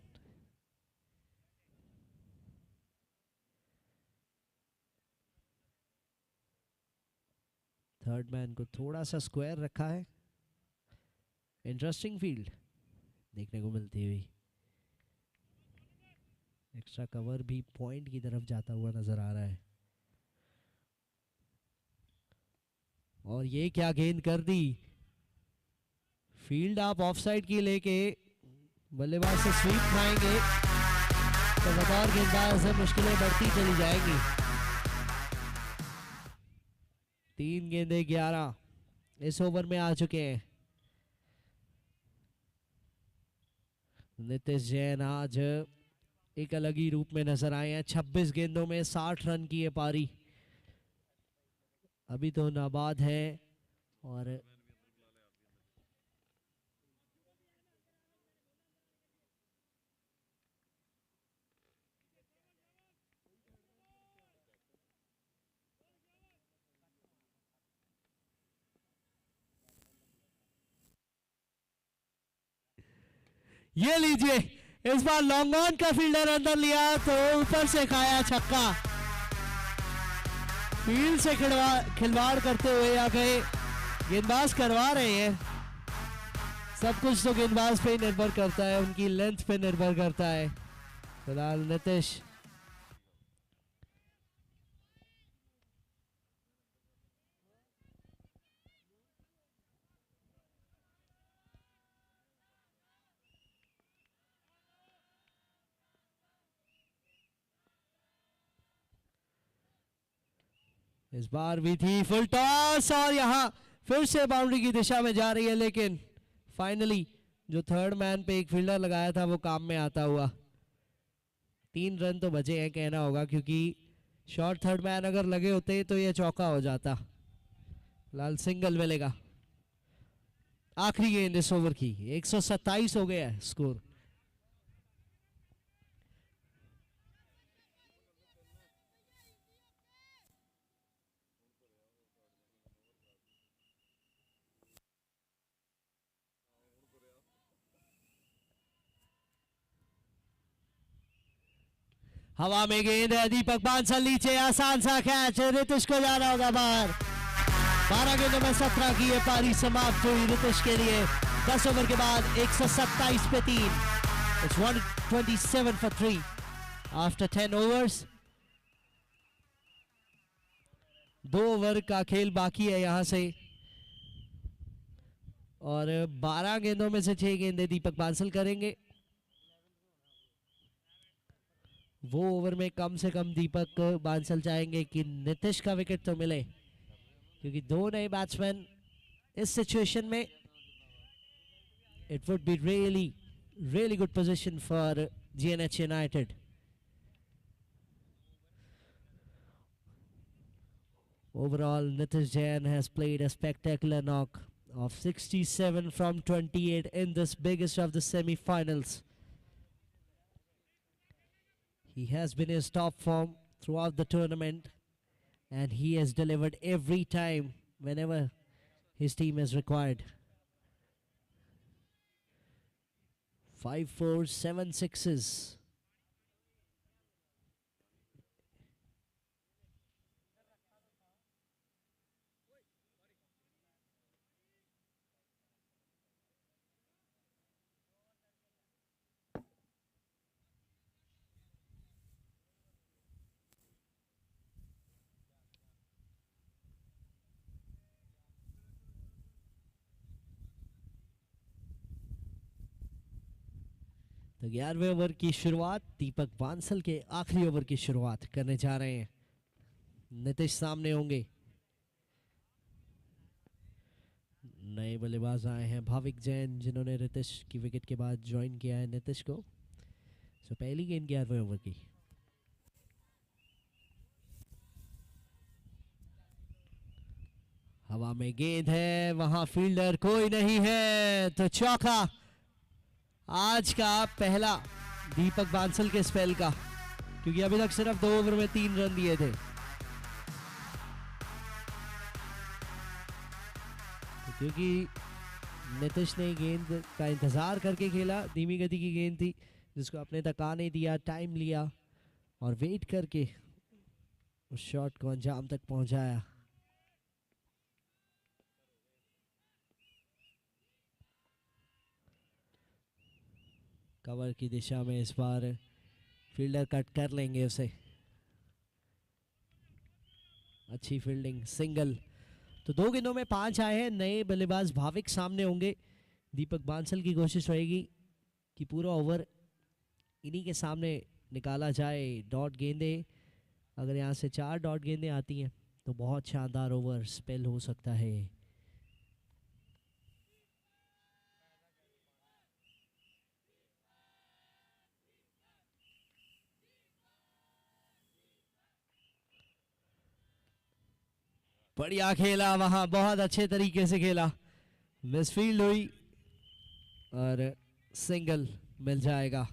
थर्ड मैन को थोड़ा सा स्क्वायर रखा है। इंटरेस्टिंग फील्ड देखने को मिलती हुई। एक्स्ट्रा कवर भी पॉइंट की तरफ जाता हुआ नजर आ रहा है। और ये क्या गेंद कर दी। फील्ड आप ऑफसाइड की लेके बल्लेबाज से स्वीप खाएंगे तो बतौर गेंदबाज से मुश्किलें बढ़ती चली जाएंगी। 3 गेंदें 11 इस ओवर में आ चुके हैं। नीतीश जैन आज एक अलग ही रूप में नजर आए हैं। 26 गेंदों में 60 रन की ये पारी अभी तो नाबाद है। और ये लीजिए, इस बार लॉन्ग ऑन का फील्डर अंदर लिया तो ऊपर से खाया छक्का। फील्ड से खिलवाड़ करते हुए आ गए। गेंदबाज करवा रहे हैं। सब कुछ तो गेंदबाज पे ही निर्भर करता है, उनकी लेंथ पे निर्भर करता है। फिलहाल नीतीश इस बार भी थी फुल टॉस और यहां फिर से बाउंड्री की दिशा में जा रही है, लेकिन फाइनली जो थर्ड मैन पे एक फील्डर लगाया था वो काम में आता हुआ। 3 रन तो बचे हैं कहना होगा, क्योंकि शॉर्ट थर्ड मैन अगर लगे होते तो ये चौका हो जाता। फिलहाल सिंगल मिलेगा। आखिरी गेंद इस ओवर की। 127 हो गया है स्कोर। हवा में गेंद है, दीपक बांसल नीचे, आसान सा कैच। रितिश को जाना होगा बाहर। 12 गेंदों में 17 की ये पारी समाप्त हुई रितिश के लिए। 10 ओवर के बाद 127 पे 3. It's 127 for 3 after 10 overs. 2 over का खेल बाकी है यहां से और 12 गेंदों में से 6 गेंदें दीपक बांसल करेंगे. वो ओवर में कम से कम दीपक बांसल चाहेंगे कि नीतीश का विकेट तो मिले, क्योंकि 2 नए बैट्समैन इस सिचुएशन में it would be really good position for GNH United. Overall, Nitish Jain has played a spectacular knock of 67 from 28 in this biggest of the semi-finals. He has been in his top form throughout the tournament, and he has delivered every time whenever his team is required. 5 4s, 7 6s. तो 11वें over की शुरुआत दीपक बांसल के आखिरी over की शुरुआत करने जा रहे हैं. नीतीश सामने होंगे. नए बल्लेबाज आए हैं भाविक जैन, जिन्होंने नीतीश की विकेट के बाद ज्वाइन किया है नीतीश को. सो पहली गेंद 11वें ओवर की. हवा में गेंद है, वहां फील्डर कोई नहीं है, तो चौका आज का पहला दीपक बांसल के स्पेल का, क्योंकि अभी तक सिर्फ 2 ओवर में 3 रन दिए थे. तो क्योंकि नीतीश ने गेंद का इंतजार करके खेला, धीमी गति की गेंद थी जिसको अपने तक आने दिया, टाइम लिया और वेट करके उस शॉट को अंजाम तक पहुंचाया. कवर की दिशा में इस बार फील्डर कट कर लेंगे उसे. अच्छी फील्डिंग, सिंगल. तो 2 गेंदों में 5 आए हैं. नए बल्लेबाज भाविक सामने होंगे. दीपक बांसल की कोशिश रहेगी कि पूरा ओवर इन्हीं के सामने निकाला जाए. डॉट गेंदें, अगर यहाँ से 4 डॉट गेंदें आती हैं तो बहुत शानदार ओवर स्पेल हो सकता है. बढ़िया खेला वहां, बहुत अच्छे तरीके से खेला. मिसफील्ड हुई और सिंगल मिल जाएगा.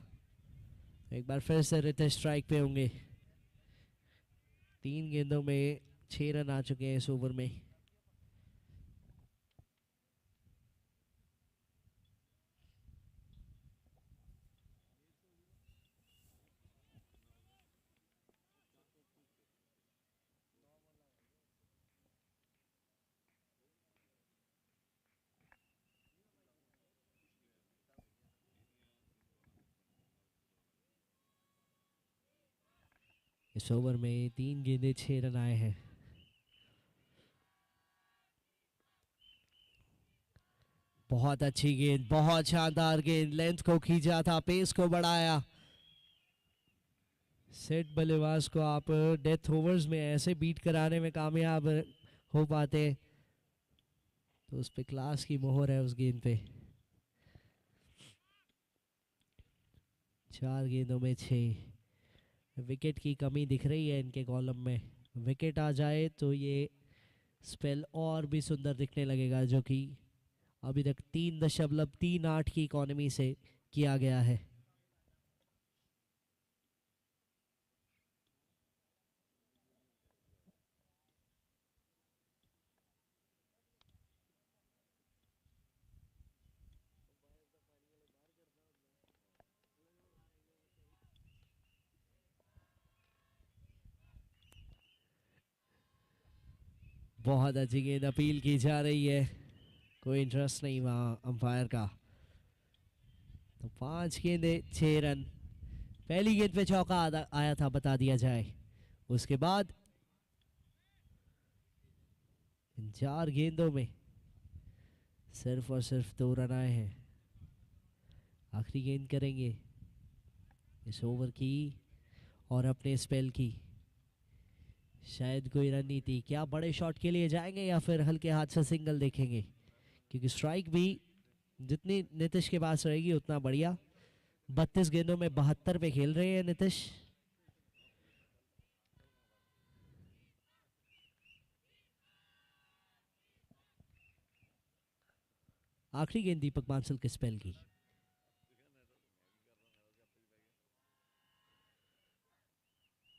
एक बार फिर से रितेश स्ट्राइक पे होंगे. 3 गेंदों में 6 रन आ चुके हैं इस ओवर में. इस ओवर में 3 गेंदें 6 रन आए हैं. बहुत अच्छी गेंद, बहुत शानदार गेंद. लेंथ को खींचा था, पेस को बढ़ाया. सेट बल्लेबाज को आप डेथ ओवर्स में ऐसे बीट कराने में कामयाब हो पाते तो उस पे क्लास की मोहर है उस गेंद पे. 4 गेंदों में 6. विकेट की कमी दिख रही है इनके कॉलम में. विकेट आ जाए तो ये स्पेल और भी सुंदर दिखने लगेगा, जो कि अभी तक 3.38 की इकोनॉमी से किया गया है. बहुत अच्छी गेंद अपील की जा रही है. कोई इंटरेस्ट नहीं वहाँ अंपायर का। तो 5 गेंदे 6 रन। पहली गेंद पे चौका आया था बता दिया जाए। उसके बाद इन 4 गेंदों में सिर्फ और सिर्फ 2 रन आए हैं। आखिरी गेंद करेंगे इस ओवर की और अपने स्पेल की। शायद कोई रणनीति, क्या बड़े शॉट के लिए जाएंगे या फिर हल्के हाथ से सिंगल देखेंगे, क्योंकि स्ट्राइक भी जितनी नीतीश के पास रहेगी उतना बढ़िया। 32 गेंदों में 72 पे खेल रहे हैं नीतीश। आखिरी गेंद दीपक बांसल के स्पेल की।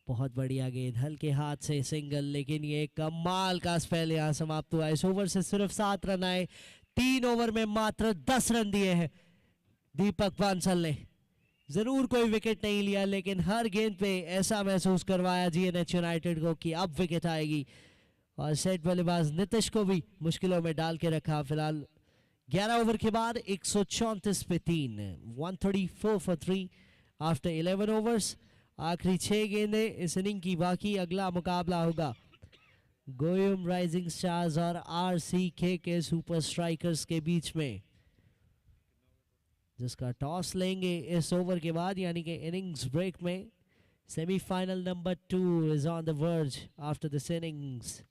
बहुत बढ़िया गेंद, हल्के हाथ से सिंगल, लेकिन ये कमाल का स्पेल यहाँ समाप्त हुआ। इस ओवर से सिर्फ 7 रन आए। 3 ओवर में मात्र 10 रन दिए हैं दीपक बांसल ने। जरूर कोई विकेट नहीं लिया, लेकिन हर गेंद पे ऐसा महसूस करवाया जीएनएच यूनाइटेड को कि अब विकेट आएगी। और सेट बल्लेबाज नीतीश को भी मुश्किलों में डाल के रखा। फिलहाल 11 ओवर के बाद 134 पे 3, 134 for 3 आफ्टर 11 ओवर्स। आखिरी 6 गेंदें इस इनिंग की बाकी। अगला मुकाबला होगा गोयम राइजिंग स्टार्स और आरसीके के सुपर स्ट्राइकर्स के बीच में, जिसका टॉस लेंगे इस ओवर के बाद, यानी कि इनिंग्स ब्रेक में। Semifinal number 2 is on the verge after this innings.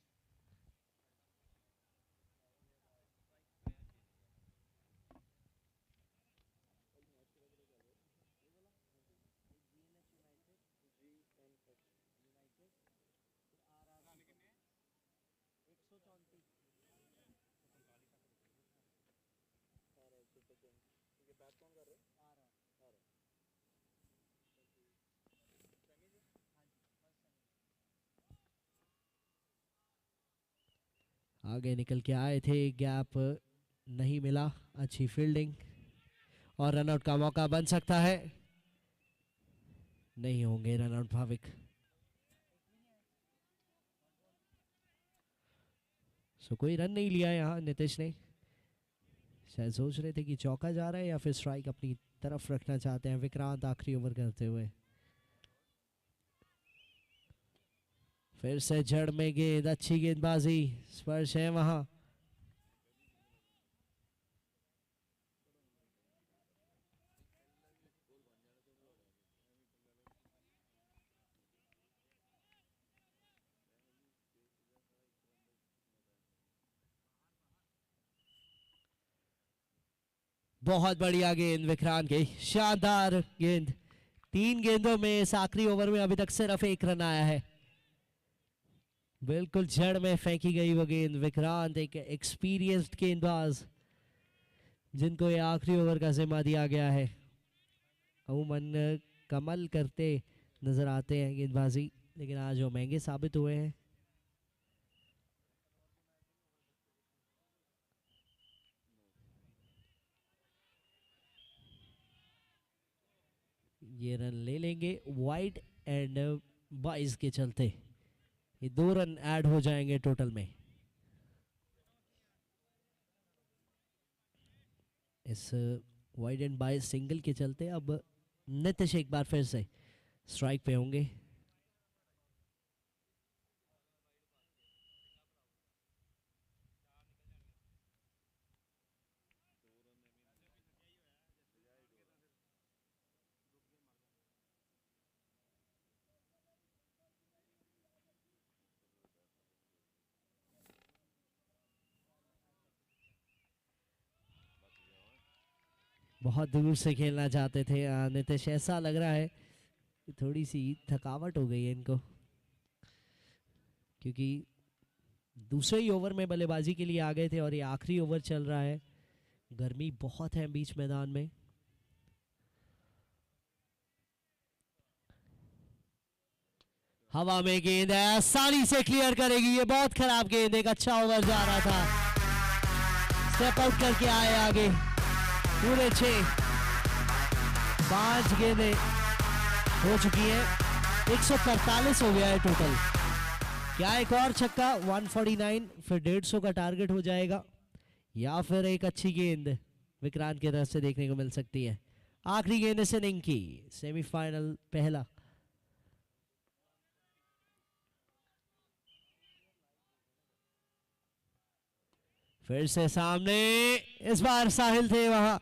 आगे निकल के आए थे, गैप नहीं मिला। अच्छी फील्डिंग और रनआउट का मौका बन सकता है। नहीं होंगे रनआउट भाविक। सो कोई रन नहीं लिया यहाँ नीतीश ने। शायद सोच रहे थे कि चौका जा रहा है या फिर स्ट्राइक अपनी तरफ रखना चाहते हैं विक्रांत आखिरी ओवर करते हुए। फिर से जड़ में गेंद, अच्छी गेंदबाजी, स्पर्श है वहां। बहुत बढ़िया गेंद विक्रांत की, शानदार गेंद। 3 गेंदों में इस आखिरी ओवर में अभी तक सिर्फ 1 रन आया है। बिल्कुल जड़ में फेंकी गई वो गेंद। विक्रांत एक एक्सपीरियंस्ड गेंदबाज, जिनको ये आखिरी ओवर का जिम्मा दिया गया है। अमूमन कमल करते नजर आते हैं गेंदबाजी, लेकिन आज वो महंगे साबित हुए हैं। ये रन ले लेंगे वाइड एंड 22 के चलते। ये 2 रन ऐड हो जाएंगे टोटल में। इस वाइड एंड 22 सिंगल के चलते अब नीतीश एक बार फिर से स्ट्राइक पे होंगे। बहुत दूर से खेलना चाहते थे नीतीश। ऐसा लग रहा है कि थोड़ी सी थकावट हो गई है इनको, क्योंकि दूसरे ही ओवर में बल्लेबाजी के लिए आ गए थे और ये आखिरी ओवर चल रहा है। गर्मी बहुत है बीच मैदान में। हवा में गेंद है, आसानी से क्लियर करेगी। ये बहुत खराब गेंद, एक अच्छा ओवर जा रहा था। स्टेप आउट करके आए आगे। पूरे 6, 5 गेंदें हो चुकी हैं। 145 हो गया है टोटल। क्या एक और छक्का 149, फिर 150 का टारगेट हो जाएगा। या फिर एक अच्छी गेंद विक्रांत की तरफ से देखने को मिल सकती है। आखिरी गेंद इस इनिंग की, सेमीफाइनल पहला। फिर से सामने, इस बार साहिल थे वहां,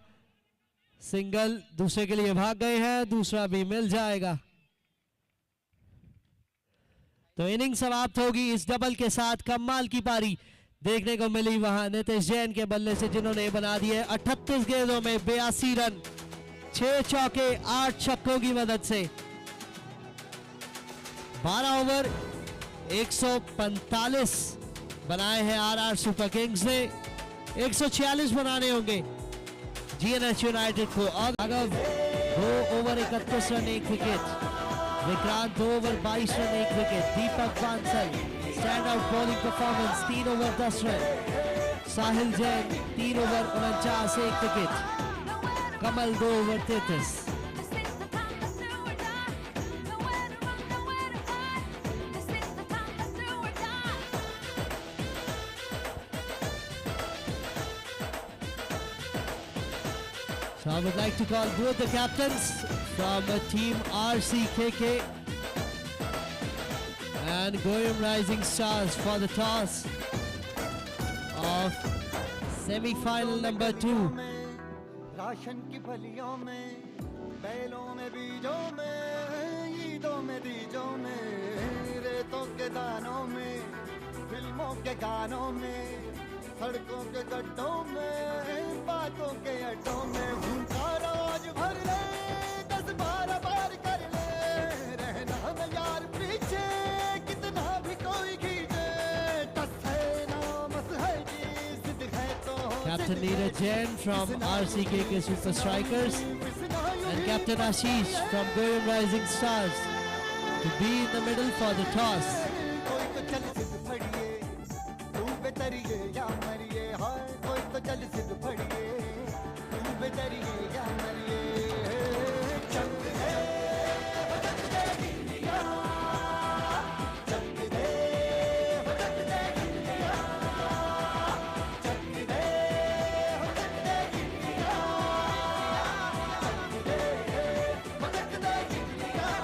सिंगल दूसरे के लिए भाग गए हैं, दूसरा भी मिल जाएगा। तो इनिंग समाप्त होगी इस डबल के साथ। कमाल की पारी देखने को मिली वहां नितेश जैन के बल्ले से, जिन्होंने बना दिए 38 गेंदों में 82 रन, 6 चौके 8 छक्कों की मदद से। 12 ओवर 145 बनाए हैं आरआर सुपर किंग्स ने, 146 बनाने होंगे जीएनएच यूनाइटेड को। अगर 2 over 31 run 1 wicket, Vikrant 2 over 22 run 1 wicket, Deepak Bansal stand out bowling performance 3 over 10 run, Sahil Jain 3 over 49 1 wicket, Kamal 2 over 33। So I would like to call both the captains from team RCKK and Goyam Rising Stars for the toss of semi-final number 2. Ration की फलियों में, बैलों में, बीजों में, ईदों में, बीजों में, रेतों के दानों में, फिल्मों के गानों में, सड़कों के गड्ढों में, बातों के अड्डों में, उनका रोज भर ले, 10-12 बार कर ले, रहना न यार पीछे, कितना भी कोई खींचे, टस है नामस है जी, जिद है तो Captain Neeraj Jain from RCKK Super Strikers and Captain Ashish from Goyam Rising Stars to be in the middle for the toss. कोई तो चल सिद्ध फड़िए, तू बेतरिए या मरिए, हाय कोई तो चल सिद्ध फड़िए, तू बेतरिए या मरिए, चक दे भटक दे गिलिया, चक दे भटक दे गिलिया, चक दे भटक दे गिलिया, चक दे भटक दे गिलिया।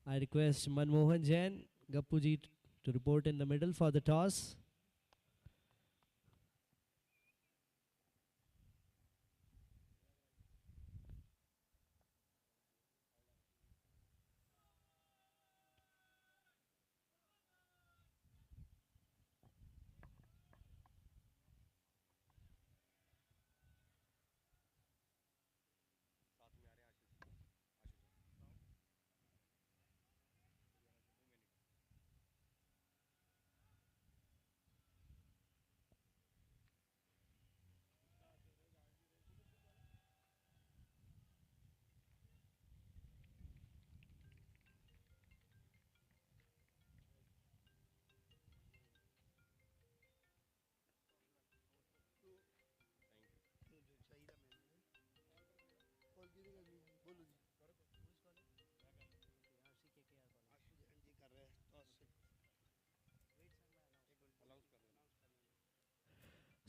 I request Manmohan Jain, Gappuji to report in the middle for the toss.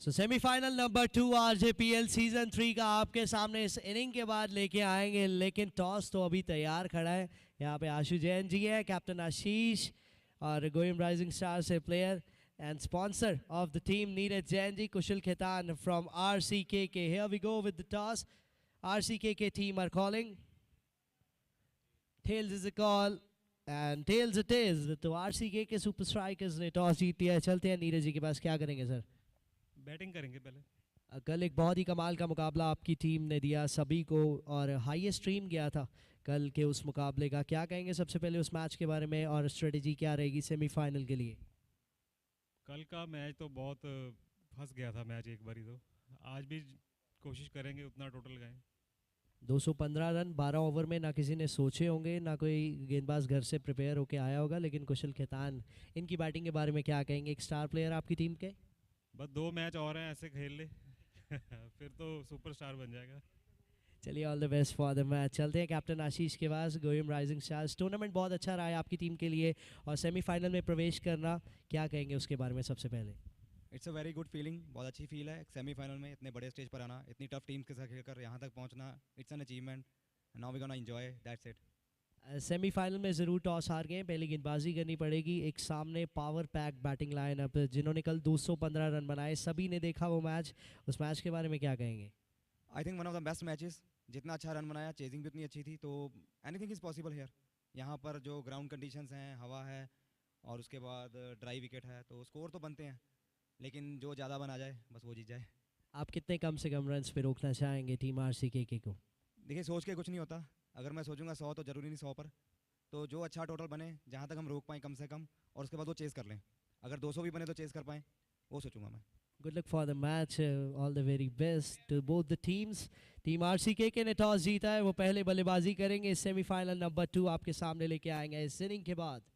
So semi-final number 2 RJPL season 3 का आपके सामने इस इनिंग के बाद लेके आएंगे, लेकिन टॉस तो अभी तैयार खड़ा है। यहाँ पे आशु जैन जी है, कैप्टन आशीष और गोयम राइजिंग स्टार से player and sponsor of the team Neeraj Jain ji, Kushal Khetan from RCKK. Here we go with the toss. RCKK team are calling. Tails is a call and tails it is. तो RCKK Super Strikers ने toss जीत लिया है। चलते हैं नीरज जी के पास, क्या करेंगे sir? Batting करेंगे पहले। कल एक बहुत ही कमाल का मुकाबला आपकी टीम ने दिया सभी को और हाईएस्ट स्ट्रीम गया था कल के उस मुकाबले का। क्या कहेंगे सबसे पहले उस मैच के बारे में और स्ट्रेटजी क्या रहेगी सेमीफाइनल के लिए? कल का मैच तो बहुत फंस गया था मैच एक बारी, तो आज भी कोशिश करेंगे उतना टोटल गाएं। 215 रन 12 ओवर में ना किसी ने सोचे होंगे, ना कोई गेंदबाज घर से प्रिपेयर होके आया होगा, लेकिन कुशल खेतान इनकी बैटिंग के बारे में क्या कहेंगे? एक स्टार प्लेयर आपकी टीम के। बस 2 मैच और हैं, ऐसे खेल ले फिर तो सुपरस्टार बन जाएगा। चलिए all the best for the match. चलते हैं कैप्टन आशीष के पास। गोयम राइजिंग स्टार्स टूर्नामेंट बहुत अच्छा रहा है आपकी टीम के लिए और सेमीफाइनल में प्रवेश करना, क्या कहेंगे उसके बारे में सबसे पहले? It's a very good feeling, बहुत अच्छी फील है सेमीफाइनल में इतने बड़े स्टेज पर आना, इतनी टफ टीम के साथ खेलकर यहाँ तक पहुँचना। It's an achievement, now we gonna enjoy, that's it. Semifinal में ज़रूर टॉस हार गए, पहले गेंदबाजी करनी पड़ेगी। एक सामने पावर पैक बैटिंग लाइनअप जिन्होंने कल 215 रन बनाए, सभी ने देखा वो मैच, उस मैच के बारे में क्या कहेंगे? I think one of the best matches, जितना अच्छा रन बनाया, चेजिंग भी उतनी अच्छी थी, तो एनीथिंग इज़ पॉसिबल हियर। यहाँ पर जो ग्राउंड कंडीशंस हैं, हवा है और उसके बाद ड्राई विकेट है, तो स्कोर तो बनते हैं, लेकिन जो ज़्यादा बना जाए बस वो जीत जाए। आप कितने कम से कम रन्स पे रोकना चाहेंगे टीम RCK को? देखिए सोच के कुछ नहीं होता, अगर मैं सोचूंगा 100 तो ज़रूरी नहीं 100 पर, तो जो अच्छा टोटल बने, जहाँ तक हम रोक पाएँ कम से कम, और उसके बाद वो चेज़ कर लें। अगर 200 भी बने तो चेज़ कर पाएँ, वो सोचूंगा मैं। Good luck for the match. All the very best to both the teams. Team RCK के ने टॉस जीता है, वो पहले बल्लेबाजी करेंगे। सेमीफाइनल नंबर 2 आपके सामने लेके आएंगे इस इनिंग के बाद।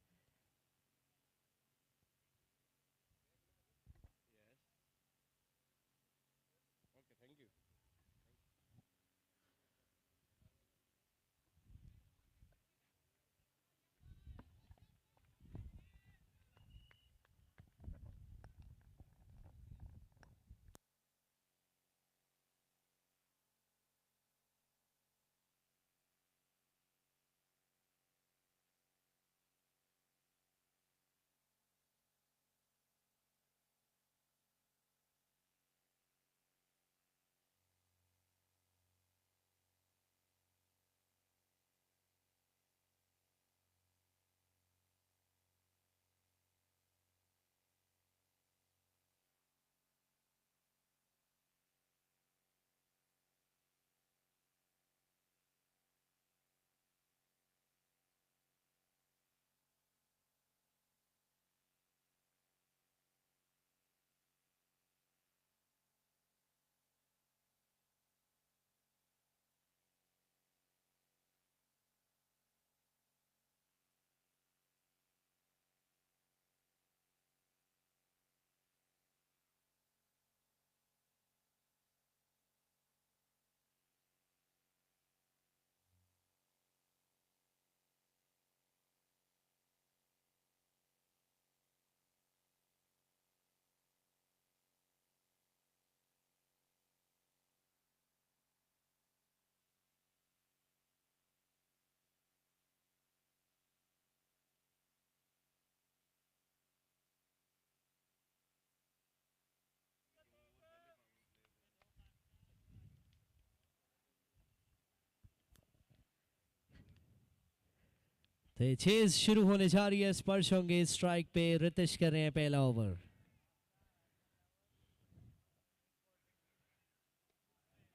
तो ये चेज शुरू होने जा रही है, स्पर्श होंगे स्ट्राइक पे, रितिश कर रहे हैं पहला ओवर।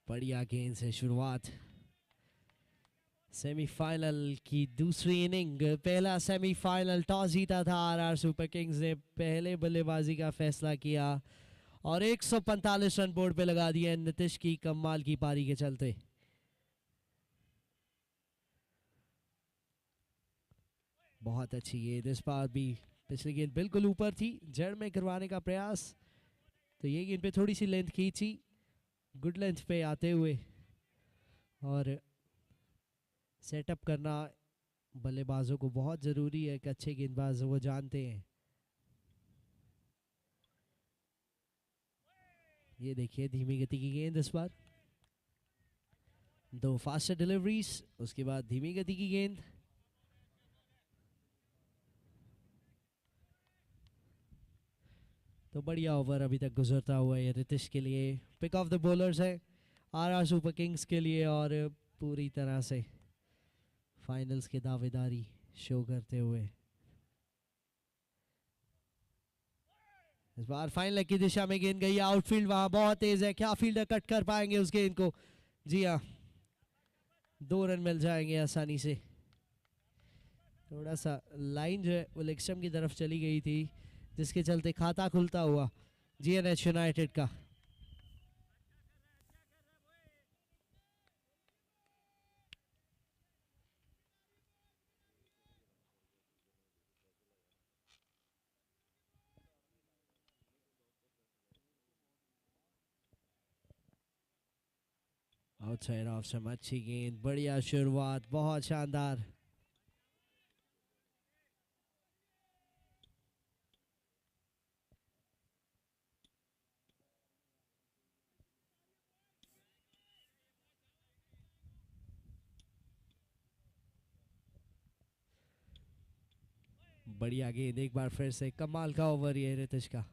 बढ़िया गेंद से शुरुआत सेमीफाइनल की दूसरी इनिंग। पहला सेमीफाइनल टॉस जीता था RR सुपर किंग्स ने, पहले बल्लेबाजी का फैसला किया और 145 रन बोर्ड पे लगा दिए नीतीश की कमाल की पारी के चलते। बहुत अच्छी गेंद, इस बार भी पिछली गेंद बिल्कुल ऊपर थी, जड़ में करवाने का प्रयास, तो ये गेंद पे थोड़ी सी लेंथ खींची, गुड लेंथ पे आते हुए, और सेटअप करना बल्लेबाजों को बहुत ज़रूरी है, कि अच्छे गेंदबाज वो जानते हैं। ये देखिए धीमी गति की गेंद, इस बार 2 फास्टर डिलीवरीज, उसके बाद धीमी गति की गेंद। तो बढ़िया ओवर अभी तक गुजरता हुआ ये रितिश के लिए। पिक ऑफ द बॉलर्स है RR सुपर किंग्स के लिए और पूरी तरह से फाइनल्स की दावेदारी शो करते हुए। इस बार फाइनल की दिशा में गेंद गई, आउटफील्ड वहां बहुत तेज है, क्या फील्डर कट कर पाएंगे उस गेंद को? जी हाँ, 2 रन मिल जाएंगे आसानी से। थोड़ा सा लाइन जो है वो लेग की तरफ चली गई थी, जिसके चलते खाता खुलता हुआ जीएनएच यूनाइटेड का। आउटसाइड ऑफ सम, अच्छी गेंद, बढ़िया शुरुआत, बहुत शानदार। बढ़िया गेंद, एक बार फिर से कमाल का ओवर ये रितिश का।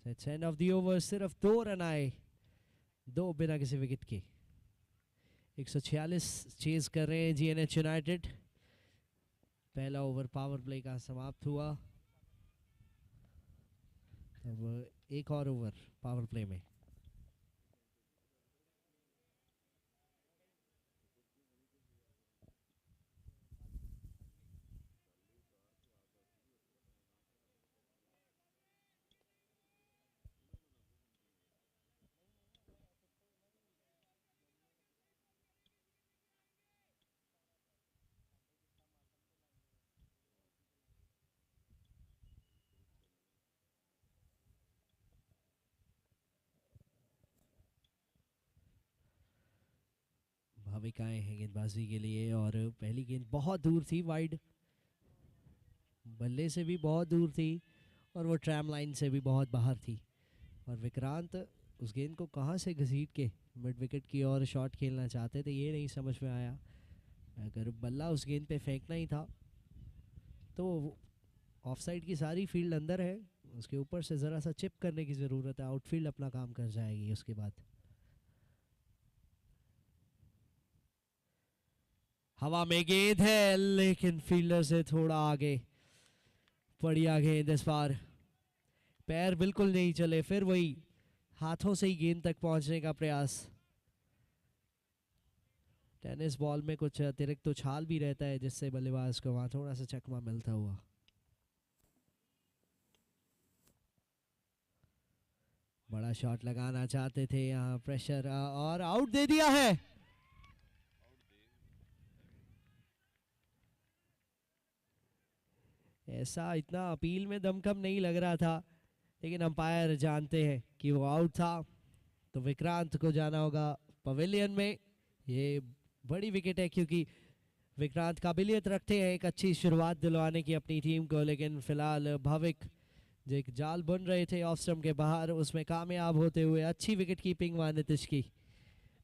एंड ऑफ द ओवर, सिर्फ 2 रन आए, 2 बिना किसी विकेट के। 146 चेज कर रहे हैं जीएनएच यूनाइटेड। पहला ओवर पावर प्ले का समाप्त हुआ, अब एक और ओवर पावर प्ले में। भाविक आए हैं गेंदबाजी के लिए और पहली गेंद बहुत दूर थी, वाइड, बल्ले से भी बहुत दूर थी और वो ट्रैम लाइन से भी बहुत बाहर थी। और विक्रांत उस गेंद को कहाँ से घसीट के मिड विकेट की ओर शॉट खेलना चाहते थे, ये नहीं समझ में आया। अगर बल्ला उस गेंद पे फेंकना ही था तो ऑफसाइड की सारी फील्ड अंदर है, उसके ऊपर से ज़रा सा चिप करने की ज़रूरत है, आउटफील्ड अपना काम कर जाएगी उसके बाद। हवा में गेंद है लेकिन फील्डर से थोड़ा आगे। बढ़िया गेंद इस बार, पैर बिल्कुल नहीं चले, फिर वही हाथों से ही गेंद तक पहुंचने का प्रयास। टेनिस बॉल में कुछ अतिरिक्त उछाल भी रहता है जिससे बल्लेबाज को वहां थोड़ा सा चकमा मिलता हुआ। बड़ा शॉट लगाना चाहते थे, यहाँ प्रेशर और आउट दे दिया है। ऐसा इतना अपील में दमखम नहीं लग रहा था, लेकिन अंपायर जानते हैं कि वो आउट था, तो विक्रांत को जाना होगा पवेलियन में। ये बड़ी विकेट है क्योंकि विक्रांत काबिलियत रखते हैं एक अच्छी शुरुआत दिलवाने की अपनी टीम को, लेकिन फिलहाल भाविक जो एक जाल बन रहे थे ऑफ स्टंप के बाहर, उसमें कामयाब होते हुए अच्छी विकेट कीपिंग वहां नीतीश की।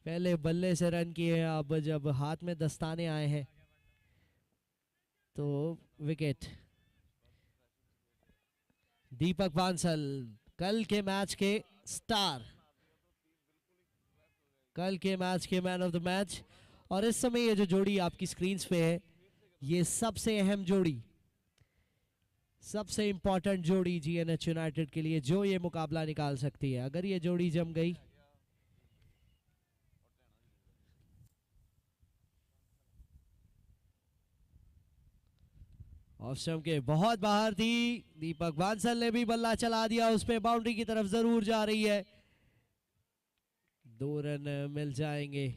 पहले बल्ले से रन किए, अब जब हाथ में दस्ताने आए हैं तो विकेट। दीपक बांसल कल के मैच के स्टार, कल के मैच के मैन ऑफ द मैच। और इस समय ये जो जोड़ी आपकी स्क्रीन पे है, ये सबसे अहम जोड़ी, सबसे इंपॉर्टेंट जोड़ी जीएनएच यूनाइटेड के लिए, जो ये मुकाबला निकाल सकती है। अगर ये जोड़ी जम गई ऑप्शन के बहुत बाहर थी, दीपक बांसल ने भी बल्ला चला दिया, उस पे बाउंड्री की तरफ जरूर जा रही है। 2 रन मिल जाएंगे,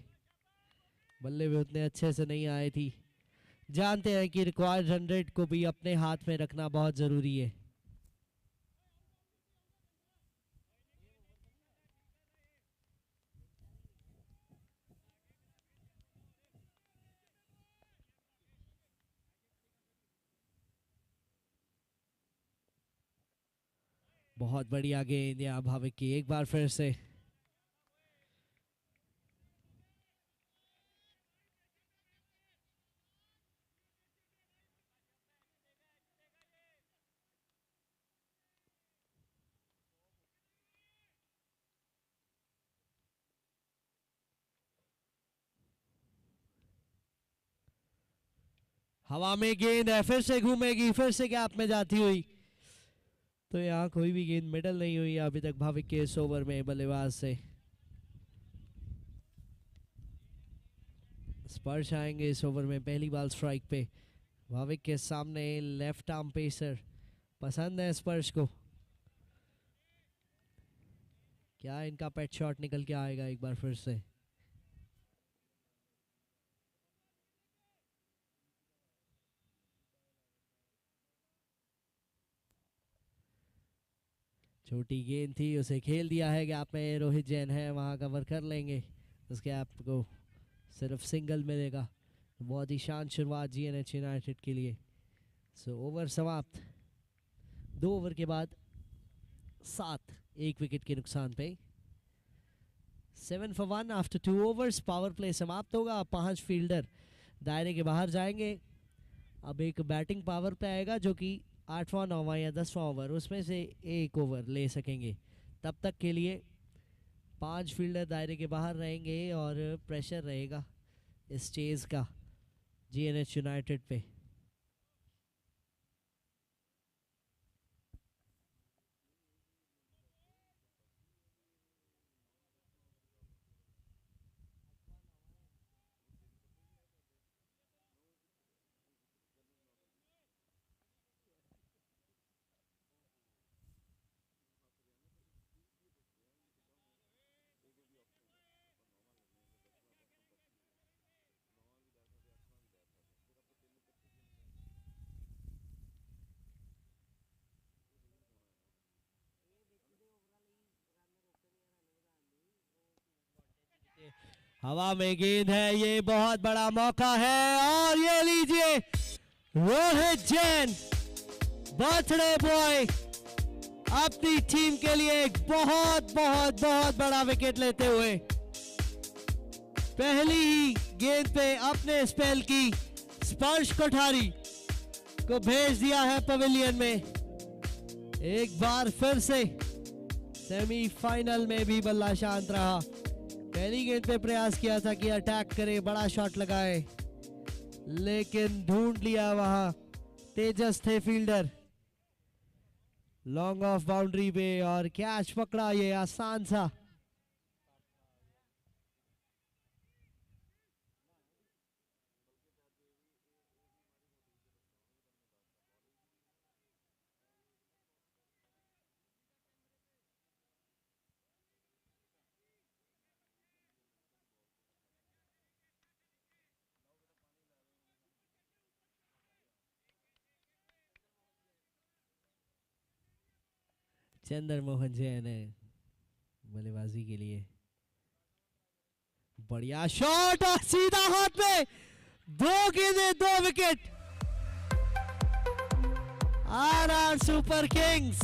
बल्ले भी उतने अच्छे से नहीं आए थी। जानते हैं कि रिक्वायर्ड 100 को भी अपने हाथ में रखना बहुत जरूरी है। बहुत बढ़िया गेंद यहाँ भाविक की, एक बार फिर से। हवा में गेंद है, फिर से घूमेगी, फिर से गैप में जाती हुई, तो यहाँ कोई भी गेंद मिडल नहीं हुई अभी तक भाविक के इस ओवर में बल्लेबाज से। स्पर्श आएंगे इस ओवर में पहली बॉल स्ट्राइक पे। भाविक के सामने लेफ्ट आर्म पेसर पसंद है स्पर्श को। क्या इनका पेट शॉट निकल के आएगा एक बार फिर से। छोटी गेंद थी, उसे खेल दिया है गैप में। रोहित जैन है वहां, कवर कर लेंगे उस गैप को, सिर्फ सिंगल मिलेगा। बहुत ही शांत शुरुआत जीएनएच यूनाइटेड के लिए। सो ओवर समाप्त। 2 ओवर के बाद 7, 1 विकेट के नुकसान पे। 7 for 1 after 2 overs. Power play समाप्त होगा। 5 फील्डर दायरे के बाहर जाएंगे। अब एक बैटिंग पावर प्ले आएगा जो कि 8वां 9वां या 10वां ओवर, उसमें से एक ओवर ले सकेंगे। तब तक के लिए 5 फील्डर दायरे के बाहर रहेंगे और प्रेशर रहेगा इस चेज का जीएनएच यूनाइटेड पे। हवा में गेंद है, ये बहुत बड़ा मौका है और ये लीजिए रोहित जैन बर्थडे बॉय अपनी टीम के लिए एक बहुत बहुत बहुत बड़ा विकेट लेते हुए पहली ही गेंद पे अपने स्पेल की स्पर्श कोठारी को भेज दिया है पवेलियन में। एक बार फिर से सेमीफाइनल में भी बल्ला शांत रहा। पहली गेंद पे प्रयास किया था कि अटैक करे, बड़ा शॉट लगाए, लेकिन ढूंढ लिया वहां तेजस थे फील्डर लॉन्ग ऑफ बाउंड्री पे और कैच पकड़ा ये आसान सा। चंद्र मोहन जैन है बल्लेबाजी के लिए। बढ़िया शॉट और सीधा हाथ में, 2 गेंदें 2 विकेट। आरआर सुपर किंग्स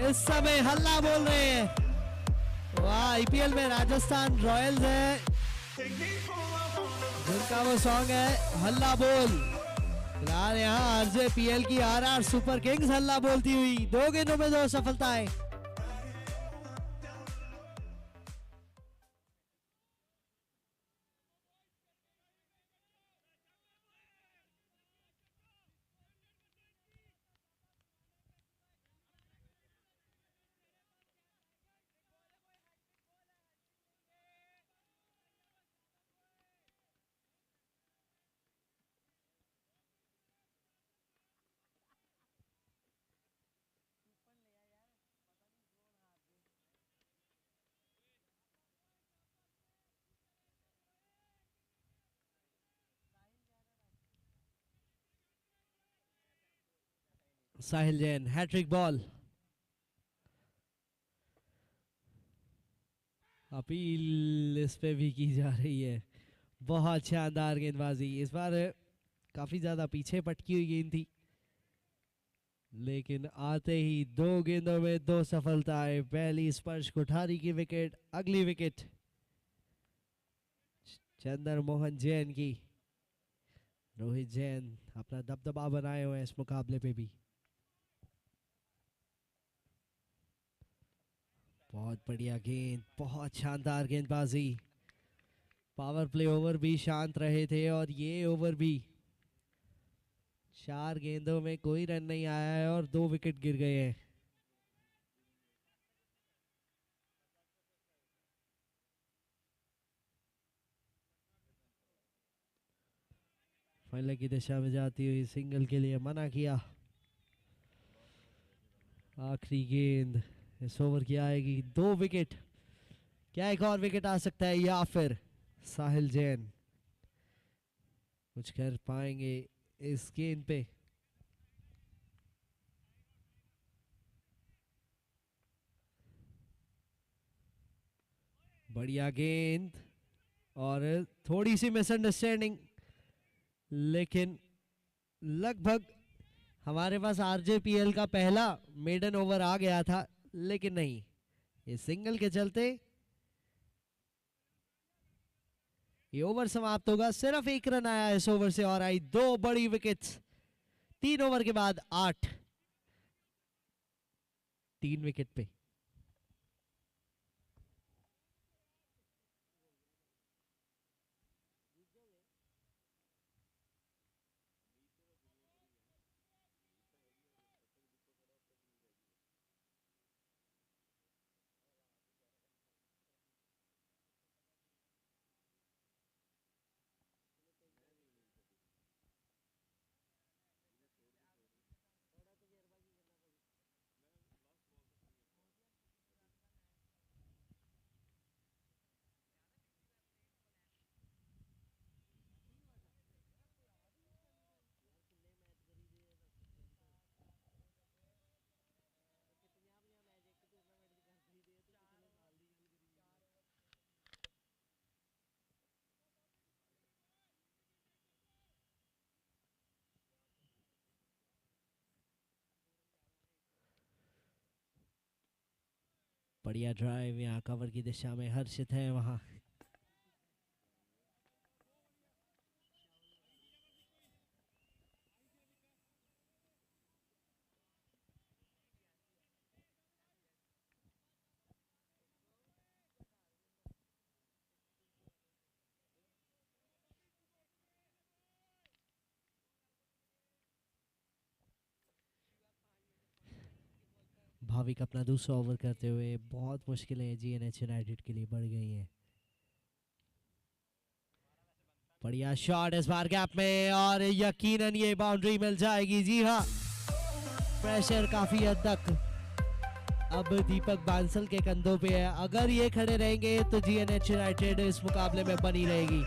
इस समय हल्ला बोल रहे हैं। वाह, आईपीएल में राजस्थान रॉयल्स है जिनका वो सॉन्ग है हल्ला बोल। फिलहाल यहाँ आरजेपीएल की आरआर सुपर किंग्स हल्ला बोलती हुई 2 गेंदों में 2 सफलताएं। साहिल जैन हैट्रिक बॉल। अपील इस पे भी की जा रही है। बहुत शानदार गेंदबाजी, इस बार काफी ज्यादा पीछे पटकी हुई गेंद थी, लेकिन आते ही 2 गेंदों में 2 सफलताएं। पहली स्पर्श कोठारी की विकेट, अगली विकेट चंद्र मोहन जैन की। रोहित जैन अपना दबदबा बनाए हुए हैं इस मुकाबले पे भी। बहुत बढ़िया गेंद, बहुत शानदार गेंदबाजी। पावर प्ले ओवर भी शांत रहे थे और ये ओवर भी 4 गेंदों में कोई रन नहीं आया है और 2 विकेट गिर गए हैं। फाइनल की दिशा में जाती हुई सिंगल के लिए मना किया। आखिरी गेंद इस ओवर की आएगी। 2 विकेट, क्या एक और विकेट आ सकता है या फिर साहिल जैन कुछ कर पाएंगे इस गेंद पे? बढ़िया गेंद और थोड़ी सी मिसअंडरस्टैंडिंग, लेकिन लगभग हमारे पास आरजेपीएल का पहला मेडन ओवर आ गया था, लेकिन नहीं, ये सिंगल के चलते ये ओवर समाप्त होगा। सिर्फ 1 रन आया इस ओवर से और आई 2 बड़ी विकेट्स। 3 ओवर के बाद 8, 3 विकेट पे। बढ़िया ड्राइव, यहाँ कवर की दिशा में हर्षित है वहां। भाविक अपना दूसरा ओवर करते हुए, बहुत मुश्किलें जीएनएच यूनाइटेड के लिए बढ़ गई हैं। बढ़िया शॉट इस बार गैप में और यकीनन ये बाउंड्री मिल जाएगी। जी हाँ, प्रेशर काफी हद तक अब दीपक बांसल के कंधों पे है। अगर ये खड़े रहेंगे तो जीएनएच यूनाइटेड इस मुकाबले में बनी रहेगी।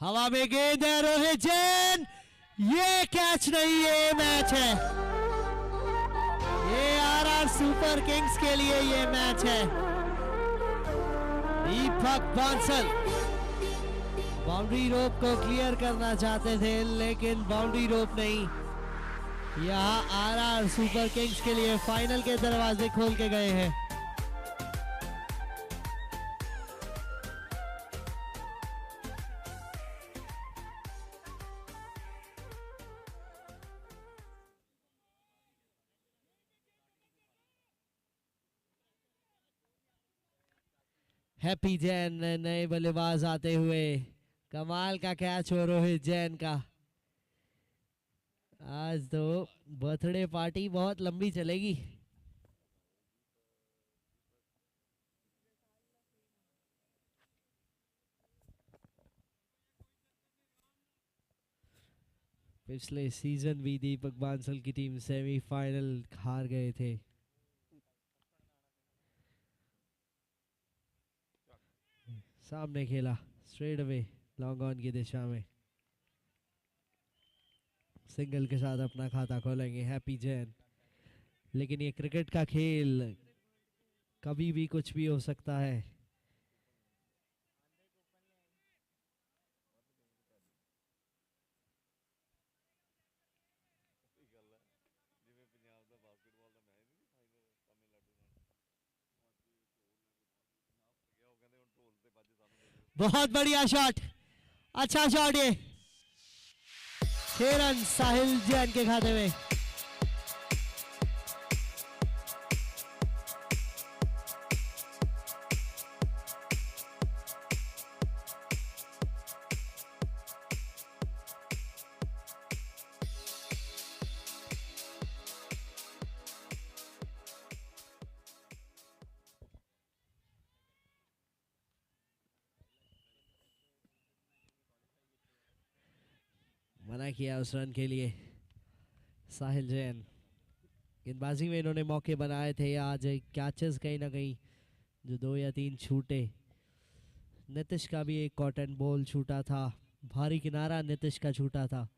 हवा में गेंद है, रोहित जैन, ये कैच नहीं, ये मैच है। ये आरआर सुपर किंग्स के लिए ये मैच है। दीपक बांसल बाउंड्री रोप को क्लियर करना चाहते थे, लेकिन बाउंड्री रोप नहीं, यहाँ आरआर सुपर किंग्स के लिए फाइनल के दरवाजे खोल के गए हैं। हैप्पी जैन नए बल्लेबाज आते हुए, कमाल का कैच हो रोहित जैन का। आज तो बर्थडे पार्टी बहुत लंबी चलेगी। पिछले सीजन भी दीपक बांसल की टीम सेमीफाइनल हार गए थे। सामने खेला स्ट्रेट अवे लॉन्ग ऑन की दिशा में, सिंगल के साथ अपना खाता खोलेंगे हैप्पी जैन। लेकिन ये क्रिकेट का खेल, कभी भी कुछ भी हो सकता है। बहुत बढ़िया शॉट, अच्छा शॉट, ये 6 रन साहिल जैन के खाते में। मना किया उस रन के लिए साहिल जैन। गेंदबाजी में इन्होंने मौके बनाए थे आज, कैचेस कहीं ना कहीं जो 2 या 3 छूटे। नीतीश का भी एक कॉटन बॉल छूटा था, भारी किनारा नीतीश का छूटा था।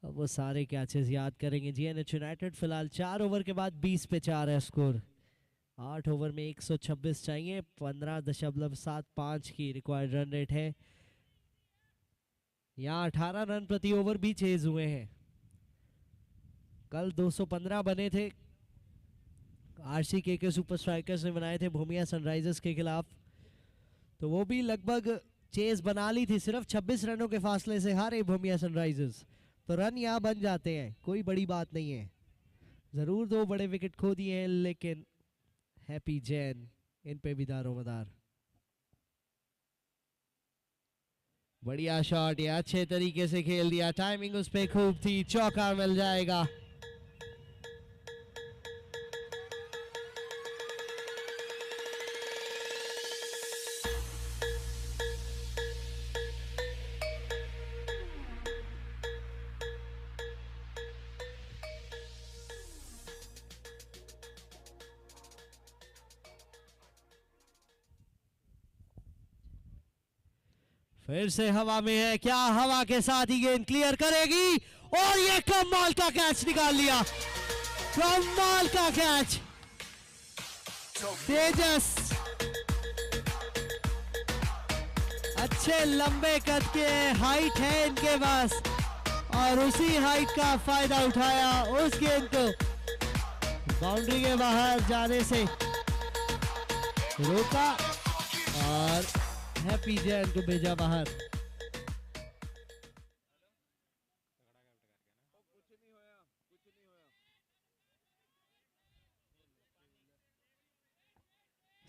अब वो सारे कैचेस याद करेंगे। जीएनएच यूनाइटेड फिलहाल 4 ओवर के बाद 20 पे 4 है स्कोर। 8 ओवर में 126 चाहिए, 15.75 की रिक्वायर्ड रन रेट है। यहाँ 18 रन प्रति ओवर भी चेज हुए हैं। कल 215 बने थे, आरसीके के सुपर स्ट्राइकर्स ने बनाए थे भूमिया सनराइजर्स के खिलाफ, तो वो भी लगभग चेज बना ली थी। सिर्फ 26 रनों के फासले से हारे भूमिया सनराइजर्स, तो रन यहाँ बन जाते हैं, कोई बड़ी बात नहीं है। जरूर 2 बड़े विकेट खो दिए हैं, लेकिन हैप्पी जैन इन पे भी दारोमदार। बढ़िया शॉट, ये अच्छे तरीके से खेल दिया, टाइमिंग उस पे खूब थी, चौका मिल जाएगा। फिर से हवा में है, क्या हवा के साथ ही गेंद क्लियर करेगी, और ये कमाल का कैच निकाल लिया, कमाल का कैच। तेजस अच्छे लंबे कद के, हाइट है इनके पास, और उसी हाइट का फायदा उठाया, उस गेंद को बाउंड्री के बाहर जाने से रोका और हैप्पी जैन को भेजा बाहर।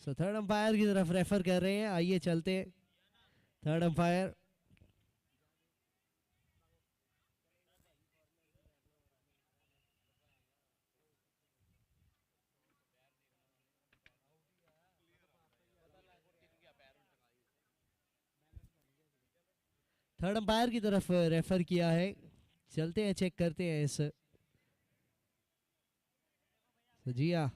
सो थर्ड अंपायर की तरफ रेफर कर रहे हैं, आइए चलते हैं। थर्ड अंपायर की तरफ रेफर किया है, चलते हैं चेक करते हैं इस। तो जी हाँ,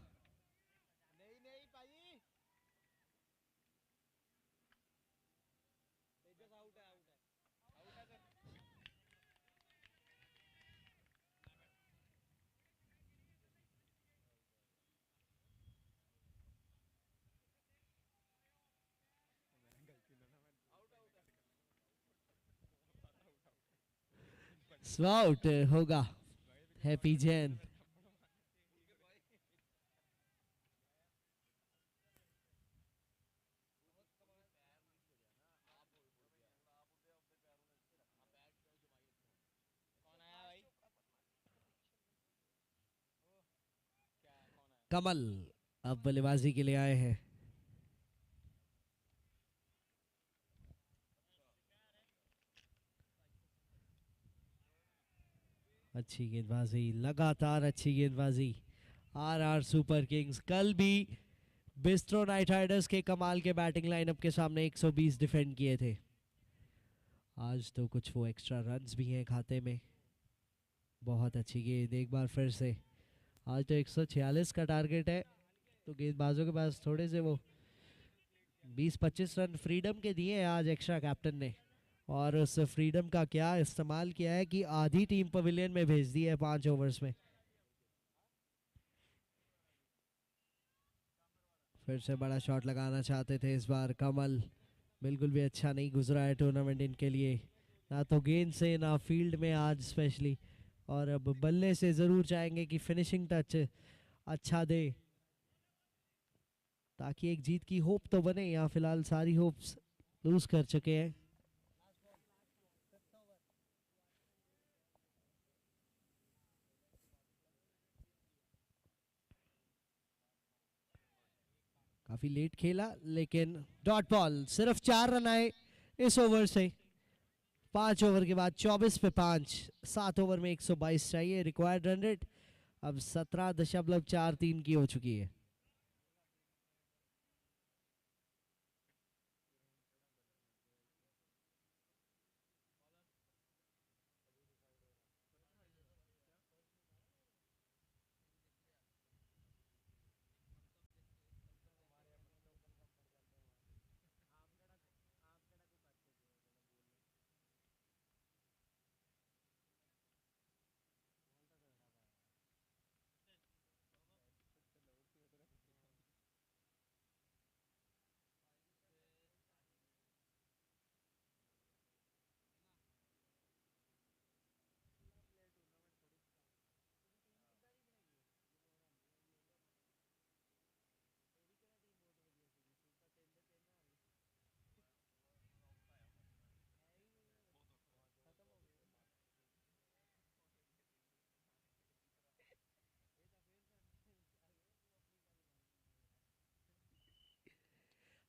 स्वाउट होगा हैप्पी जैन। कमल अब बल्लेबाजी के लिए आए हैं। अच्छी गेंदबाजी, लगातार अच्छी गेंदबाजी आरआर सुपर किंग्स। कल भी बिस्ट्रो नाइट राइडर्स के कमाल के बैटिंग लाइनअप के सामने 120 डिफेंड किए थे। आज तो कुछ वो एक्स्ट्रा रन्स भी हैं खाते में। बहुत अच्छी गेंद एक बार फिर से। आज तो 146 का टारगेट है, तो गेंदबाजों के पास थोड़े से वो 20-25 रन फ्रीडम के दिए हैं आज एक्स्ट्रा कैप्टन ने, और उस फ्रीडम का क्या इस्तेमाल किया है कि आधी टीम पवेलियन में भेज दी है 5 ओवर्स में। फिर से बड़ा शॉट लगाना चाहते थे इस बार कमल, बिल्कुल भी अच्छा नहीं गुजरा है टूर्नामेंट इनके लिए, ना तो गेंद से ना फील्ड में आज स्पेशली। और अब बल्ले से ज़रूर चाहेंगे कि फिनिशिंग टच अच्छा दे, ताकि एक जीत की होप तो बने। यहाँ फिलहाल सारी होप्स लूज कर चुके हैं। काफी लेट खेला, लेकिन डॉट बॉल, सिर्फ 4 रन आए इस ओवर से। 5 ओवर के बाद 24 पे 5, 7 ओवर में 122 चाहिए। रिक्वायर्ड रन रेट अब 17.43 की हो चुकी है।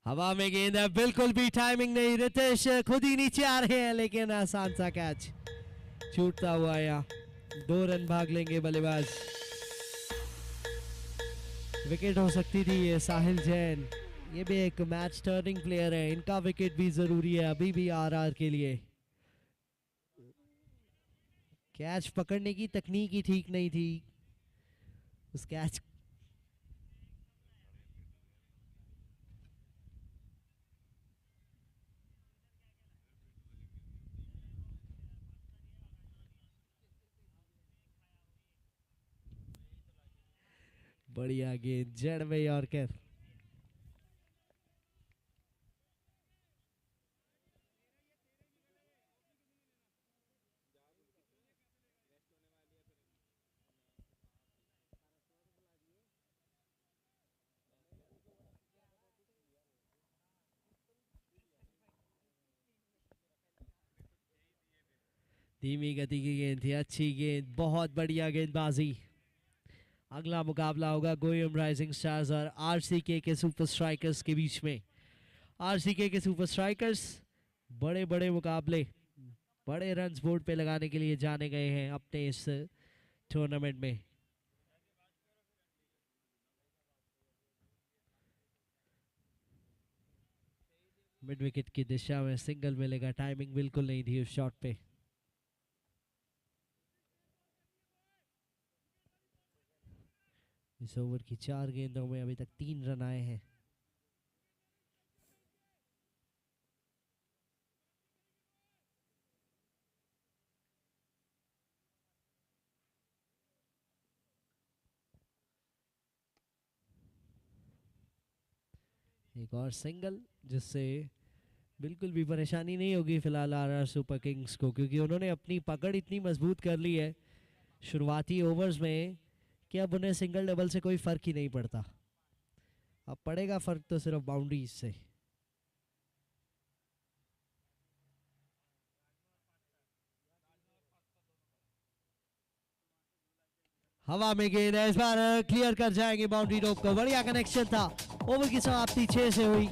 हवा में गेंद है, बिल्कुल भी टाइमिंग नहीं, रितेश खुद ही नीचे आ रहे हैं लेकिन आसान सा कैच छूटता हुआ यहाँ। 2 रन भाग लेंगे बल्लेबाज। विकेट हो सकती थी ये साहिल जैन, ये भी एक मैच टर्निंग प्लेयर है, इनका विकेट भी जरूरी है अभी भी आरआर के लिए। कैच पकड़ने की तकनीक ही ठीक नहीं थी उस कैच। बढ़िया गेंद, जड़ में यॉर्कर। धीमी गति की गेंद थी, अच्छी गेंद, बहुत बढ़िया गेंदबाजी। अगला मुकाबला होगा गोयम राइजिंग स्टार्स और आरसीके के सुपर स्ट्राइकर्स के बीच में। आरसीके के सुपर स्ट्राइकर्स बड़े बड़े मुकाबले, बड़े रन्स बोर्ड पे लगाने के लिए जाने गए हैं अपने इस टूर्नामेंट में। मिड विकेट की दिशा में सिंगल मिलेगा, टाइमिंग बिल्कुल नहीं थी उस शॉट पे। इस ओवर की 4 गेंदों में अभी तक 3 रन आए हैं। एक और सिंगल जिससे बिल्कुल भी परेशानी नहीं होगी फिलहाल आरआर सुपर किंग्स को, क्योंकि उन्होंने अपनी पकड़ इतनी मजबूत कर ली है शुरुआती ओवर्स में कि अब उन्हें सिंगल डबल से कोई फर्क ही नहीं पड़ता। अब पड़ेगा फर्क तो सिर्फ बाउंड्रीज से। हवा में गेंद है, इस बार क्लियर कर जाएंगे बाउंड्री रोप को। बढ़िया कनेक्शन था। ओवर की समाप्ति 6 से हुई।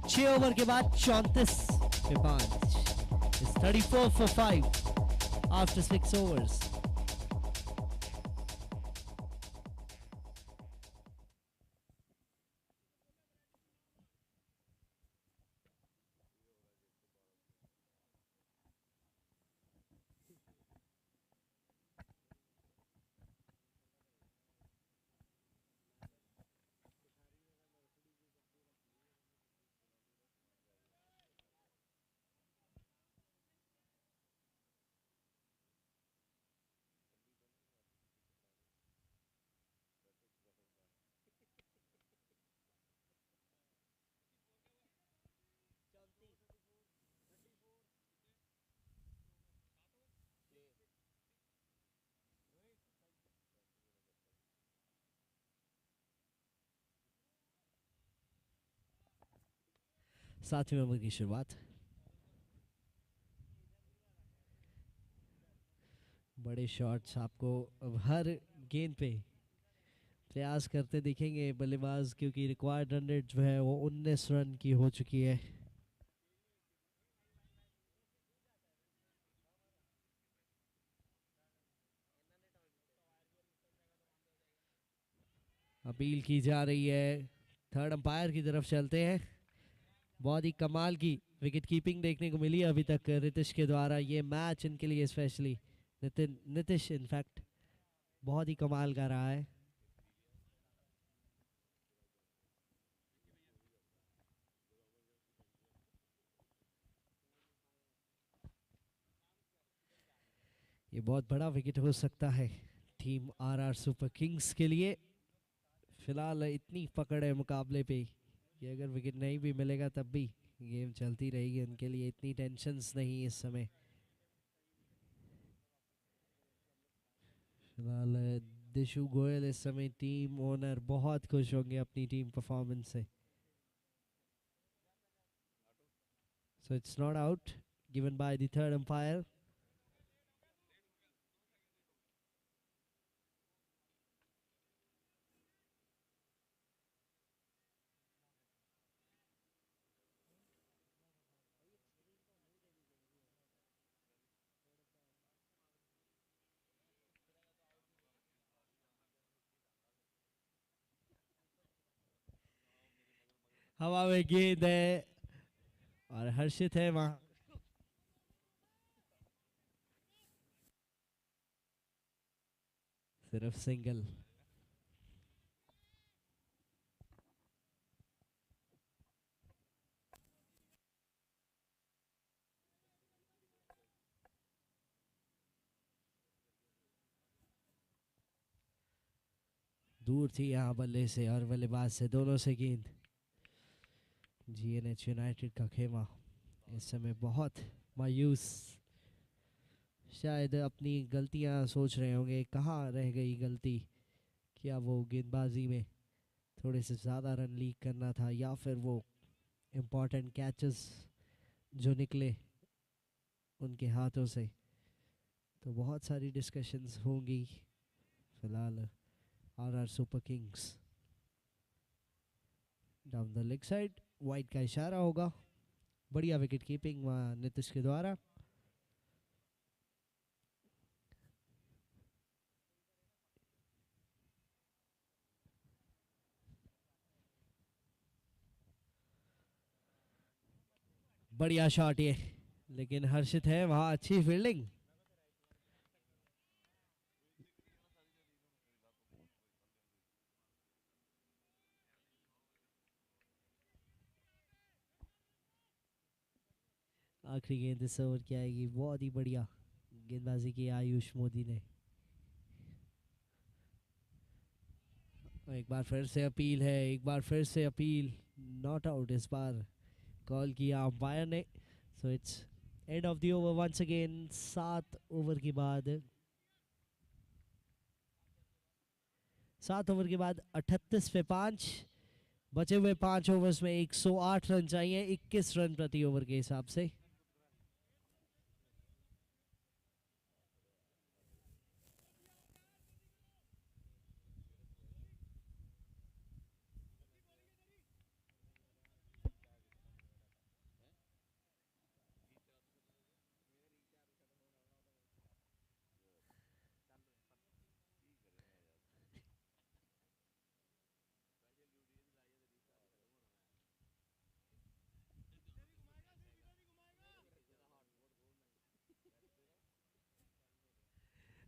6 ओवर के बाद 34 पे 5। 34 for 5 after 6 overs. सातवें ओवर की शुरुआत। बड़े शॉट्स आपको अब हर गेंद पे प्रयास करते दिखेंगे बल्लेबाज, क्योंकि रिक्वायर्ड रन रेट जो है वो 19 रन की हो चुकी है। अपील की जा रही है, थर्ड अंपायर की तरफ चलते हैं। बहुत ही कमाल की विकेट कीपिंग देखने को मिली अभी तक रितिश के द्वारा, ये मैच इनके लिए स्पेशली। नीतीश इनफैक्ट बहुत ही कमाल का रहा है। ये बहुत बड़ा विकेट हो सकता है टीम आरआर सुपर किंग्स के लिए। फिलहाल इतनी पकड़ है मुकाबले पे कि अगर विकेट नहीं भी मिलेगा तब भी गेम चलती रहेगी उनके लिए, इतनी टेंशन्स नहीं इस समय। फिलहाल दिशु गोयल इस समय टीम ओनर बहुत खुश होंगे अपनी टीम परफॉर्मेंस से। So it's not out given by the third umpire. हवा में गेंद है और हर्षित है वहां। सिर्फ सिंगल। दूर थी यहाँ बल्ले से और बल्लेबाज से, दोनों से गेंद। जीएनएच यूनाइटेड का खेमा इस समय बहुत मायूस, शायद अपनी गलतियां सोच रहे होंगे, कहाँ रह गई गलती, क्या वो गेंदबाजी में थोड़े से ज़्यादा रन लीक करना था, या फिर वो इम्पॉर्टेंट कैचेस जो निकले उनके हाथों से। तो बहुत सारी डिस्कशंस होंगी। फिलहाल RR super Kings down the leg side, wide का इशारा होगा। बढ़िया विकेट कीपिंग वहाँ नीतीश के द्वारा। बढ़िया शॉट ये, लेकिन हर्षित है वहाँ, अच्छी फील्डिंग। आखिरी गेंद इस ओवर की आएगी, बहुत ही बढ़िया गेंदबाजी की आयुष मोदी ने। एक बार फिर से अपील है, एक बार फिर से अपील, नॉट आउट इस बार कॉल किया अंपायर ने। So it's end of the over once again. 7 over के बाद 38 पे 5, बचे हुए 5 ओवर्स में 108 रन चाहिए, 21 रन प्रति ओवर के हिसाब से।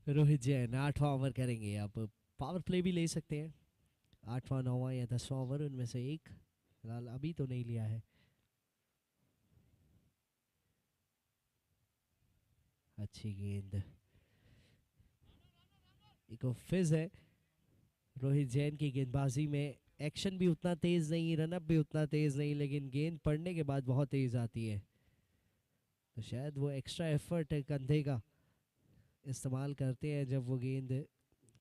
रोहित जैन 8वां ओवर करेंगे। अब पावर प्ले भी ले सकते हैं, 8वां 9वां या 10वां ओवर उनमें से एक। फिलहाल अभी तो नहीं लिया है। अच्छी गेंद, एक फिज है रोहित जैन की गेंदबाजी में। एक्शन भी उतना तेज नहीं, रनअप भी उतना तेज नहीं, लेकिन गेंद पड़ने के बाद बहुत तेज आती है। तो शायद वो एक्स्ट्रा एफर्ट कंधे का इस्तेमाल करते हैं जब वो गेंद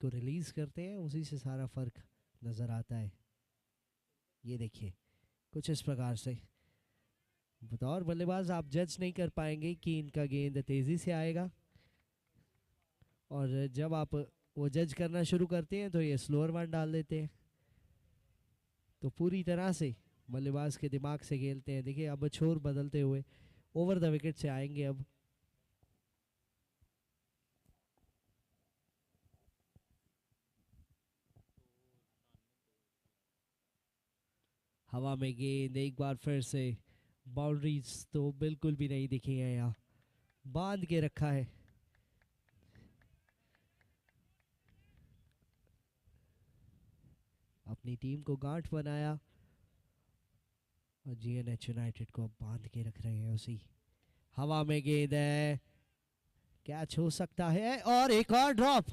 को रिलीज करते हैं, उसी से सारा फर्क नजर आता है। ये देखिए कुछ इस प्रकार से। बतौर बल्लेबाज आप जज नहीं कर पाएंगे कि इनका गेंद तेजी से आएगा, और जब आप वो जज करना शुरू करते हैं तो ये स्लोअर वन डाल देते हैं। तो पूरी तरह से बल्लेबाज के दिमाग से खेलते हैं। देखिए अब छोर बदलते हुए ओवर द विकेट से आएंगे। अब हवा में गेंद, एक बार फिर से बाउंड्रीज तो बिल्कुल भी नहीं दिखी है, यहाँ बांध के रखा है। अपनी टीम को गांठ बनाया और जीएनएच यूनाइटेड को बांध के रख रहे हैं उसी। हवा में गेंद है, कैच हो सकता है, और एक और ड्रॉप,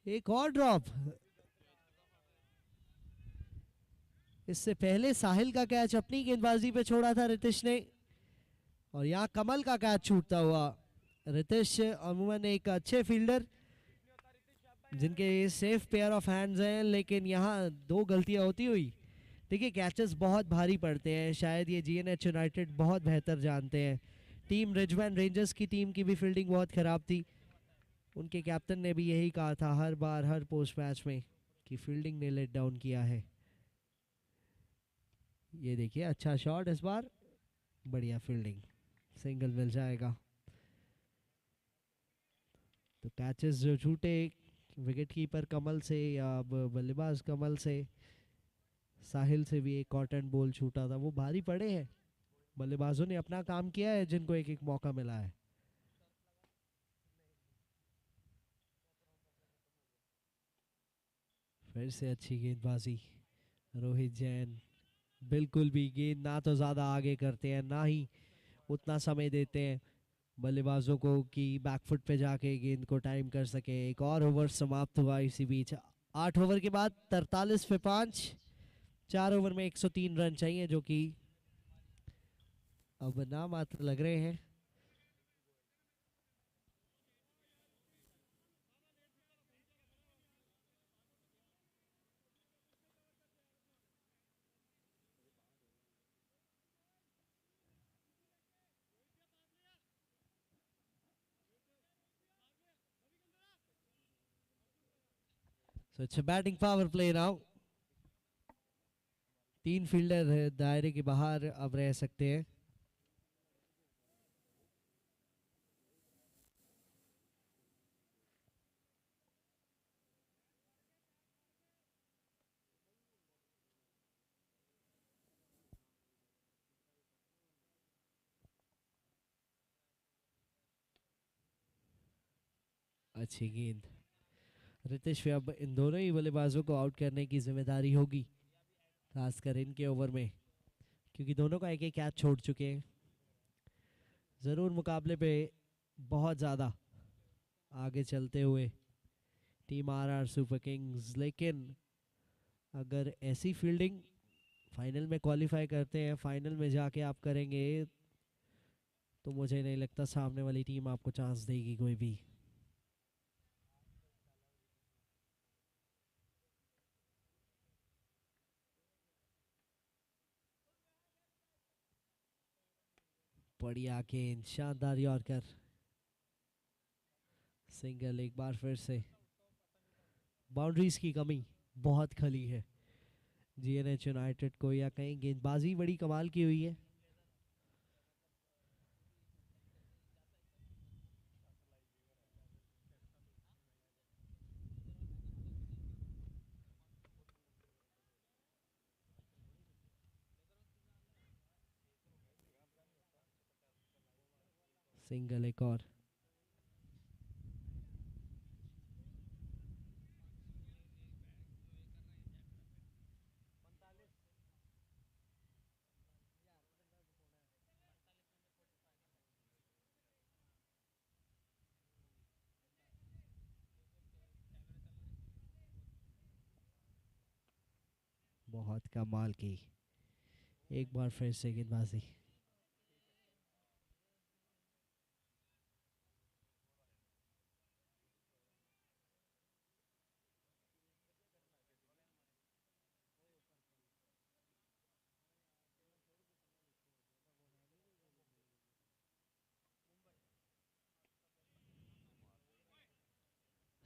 एक और ड्रॉप। इससे पहले साहिल का कैच अपनी गेंदबाजी पे छोड़ा था रितिश ने, और यहाँ कमल का कैच छूटता हुआ। रितिश अमूमन एक अच्छे फील्डर जिनके सेफ पेयर ऑफ हैंड्स हैं, लेकिन यहाँ 2 गलतियां होती हुई। देखिए कैचेस बहुत भारी पड़ते हैं, शायद ये जीएनएच यूनाइटेड बहुत बेहतर जानते हैं। टीम रिजमैन रेंजर्स की टीम की भी फील्डिंग बहुत ख़राब थी। उनके कैप्टन ने भी यही कहा था हर बार हर पोस्ट मैच में कि फील्डिंग ने लेट डाउन किया है। ये देखिए अच्छा शॉट इस बार, बढ़िया फील्डिंग, सिंगल मिल जाएगा। तो कैचेस जो छूटे विकेट कीपर कमल से या बल्लेबाज कमल से, साहिल से भी एक कॉटन बॉल छूटा था, वो भारी पड़े हैं। बल्लेबाजों ने अपना काम किया है, जिनको एक एक मौका मिला है। फिर से अच्छी गेंदबाजी रोहित जैन, बिल्कुल भी गेंद ना तो ज़्यादा आगे करते हैं, ना ही उतना समय देते हैं बल्लेबाजों को कि बैकफुट पे जाके गेंद को टाइम कर सके। एक और ओवर समाप्त हुआ इसी बीच। 8 ओवर के बाद 43 पे 5, 4 ओवर में 103 रन चाहिए, जो कि अब ना मात्र लग रहे हैं। So it's a batting power play now. 3 fielder दायरे के बाहर अब रह सकते हैं। अच्छी गेंद रितेश पे। अब इन दोनों ही बल्लेबाजों को आउट करने की जिम्मेदारी होगी, खासकर इनके ओवर में, क्योंकि दोनों का एक एक कैच छोड़ चुके हैं। ज़रूर मुकाबले पे बहुत ज़्यादा आगे चलते हुए टीम आरआर सुपर किंग्स, लेकिन अगर ऐसी फील्डिंग फाइनल में क्वालिफाई करते हैं, फाइनल में जाके आप करेंगे, तो मुझे नहीं लगता सामने वाली टीम आपको चांस देगी कोई भी। बढ़िया गेंद, शानदार यॉर्कर, सिंगल। एक बार फिर से बाउंड्रीज की कमी बहुत खली है जीएनएच यूनाइटेड को, या कहीं गेंदबाजी बड़ी कमाल की हुई है। सिंगल एक और। बहुत कमाल की एक बार फिर से गेंदबाजी।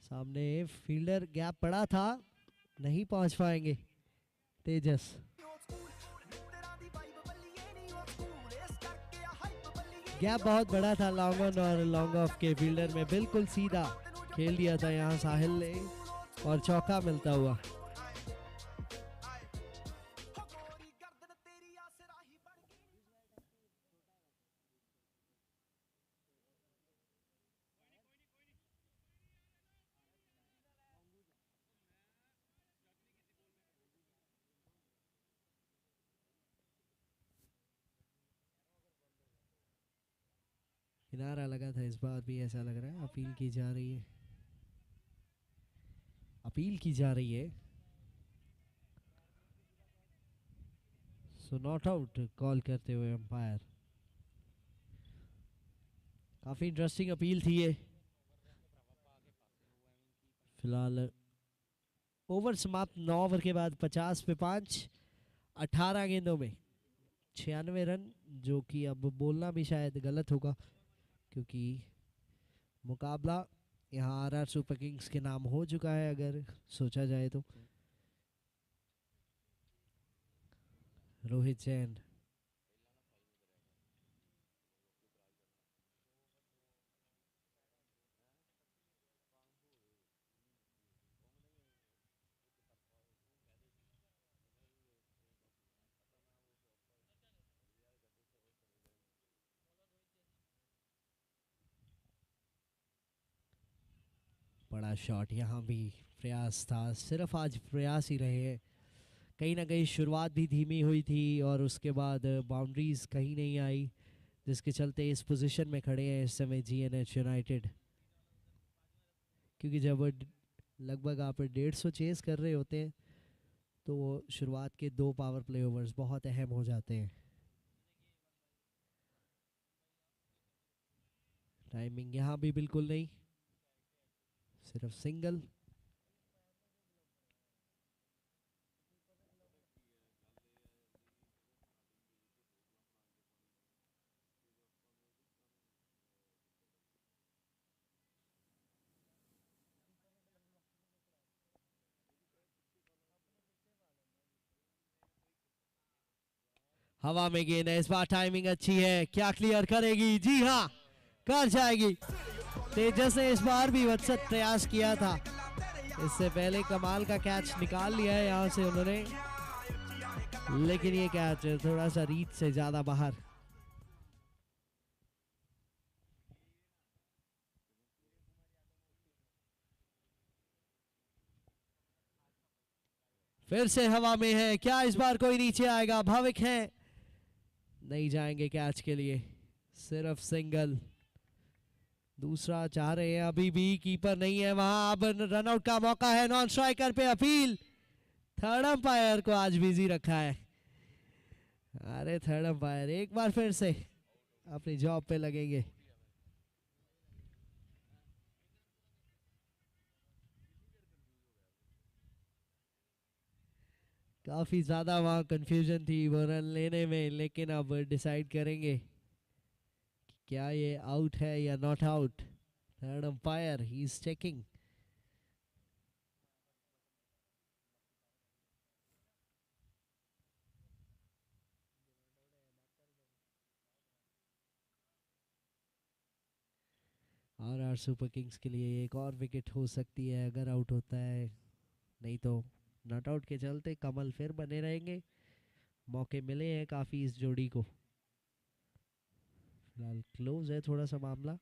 सामने फील्डर गैप पड़ा था, नहीं पहुंच पाएंगे तेजस। गैप बहुत बड़ा था लॉन्ग ऑन और लॉन्ग ऑफ के फील्डर में, बिल्कुल सीधा खेल दिया था यहाँ साहिल ने, और चौका मिलता हुआ। किनारा लगा था इस बार भी, ऐसा लग रहा है। अपील की जा रही है, अपील की जा रही है। सो नॉट आउट कॉल करते हुए अंपायर। काफी इंटरेस्टिंग अपील थी ये। फिलहाल ओवर समाप्त, 9 ओवर के बाद 50 पे 5, 18 गेंदों में 96 रन, जो कि अब बोलना भी शायद गलत होगा, क्योंकि मुकाबला यहाँ आरआर सुपर किंग्स के नाम हो चुका है अगर सोचा जाए तो। रोहित जैन, बड़ा शॉट यहाँ भी प्रयास था, सिर्फ आज प्रयास ही रहे हैं। कहीं ना कहीं शुरुआत भी धीमी हुई थी और उसके बाद बाउंड्रीज कहीं नहीं आई, जिसके चलते इस पोजीशन में खड़े हैं इस समय जीएनएच यूनाइटेड। क्योंकि जब लगभग आप 150 चेस कर रहे होते हैं तो वो शुरुआत के 2 पावर प्ले ओवर्स बहुत अहम हो जाते हैं। टाइमिंग यहाँ भी बिल्कुल नहीं, सिर्फ सिंगल। हवा में गेंद है, इस बार टाइमिंग अच्छी है, क्या क्लियर करेगी? जी हाँ, कर जाएगी। तेजस ने इस बार भी वत्सत प्रयास किया था, इससे पहले कमाल का कैच निकाल लिया है यहाँ से उन्होंने, लेकिन ये कैच थोड़ा सा रीच से ज्यादा बाहर। फिर से हवा में है, क्या इस बार कोई नीचे आएगा? भाविक है, नहीं जाएंगे कैच के लिए, सिर्फ सिंगल। दूसरा चाह रहे हैं, अभी भी कीपर नहीं है वहां, अब रनआउट का मौका है। नॉन स्ट्राइकर पे अपील, थर्ड अंपायर को आज बिजी रखा है। अरे थर्ड अंपायर एक बार फिर से अपनी जॉब पे लगेंगे। काफी ज्यादा वहां कंफ्यूजन थी वो रन लेने में, लेकिन अब डिसाइड करेंगे कि क्या ये आउट है या not out. Third umpire he is checking. R super kings के लिए एक और विकेट हो सकती है अगर आउट होता है, नहीं तो नॉट आउट के चलते कमल फिर बने रहेंगे। मौके मिले हैं काफी इस जोड़ी को, फिलहाल क्लोज है थोड़ा सा मामला।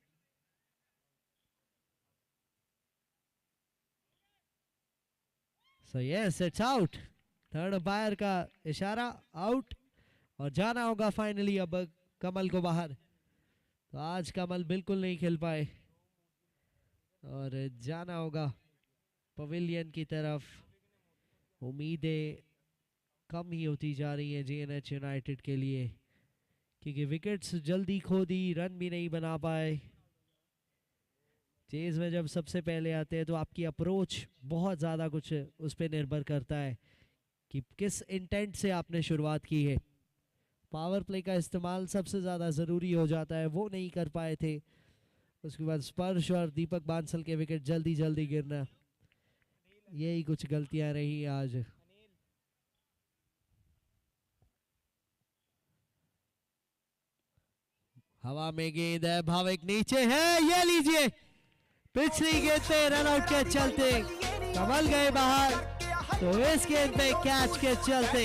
So yes, it's out. Third umpire का इशारा, आउट, और जाना होगा फाइनली अब कमल को बाहर। तो आज कमल बिल्कुल नहीं खेल पाए और जाना होगा पवेलियन की तरफ। उम्मीदें कम ही होती जा रही हैं जीएनएच यूनाइटेड के लिए, क्योंकि विकेट्स जल्दी खो दी, रन भी नहीं बना पाए। चेज में जब सबसे पहले आते हैं तो आपकी अप्रोच बहुत ज़्यादा कुछ उस पर निर्भर करता है कि किस इंटेंट से आपने शुरुआत की है। पावर प्ले का इस्तेमाल सबसे ज़्यादा ज़रूरी हो जाता है, वो नहीं कर पाए थे। उसके बाद स्पर्श और दीपक बांसल के विकेट जल्दी जल्दी गिरना, यही कुछ गलतियां रही आज। हवा में गेंद है, भाविक नीचे है, ये लीजिए पिछली गेंद पे रनआउट के चलते कमल गए बाहर, तो इस गेंद पे कैच के चलते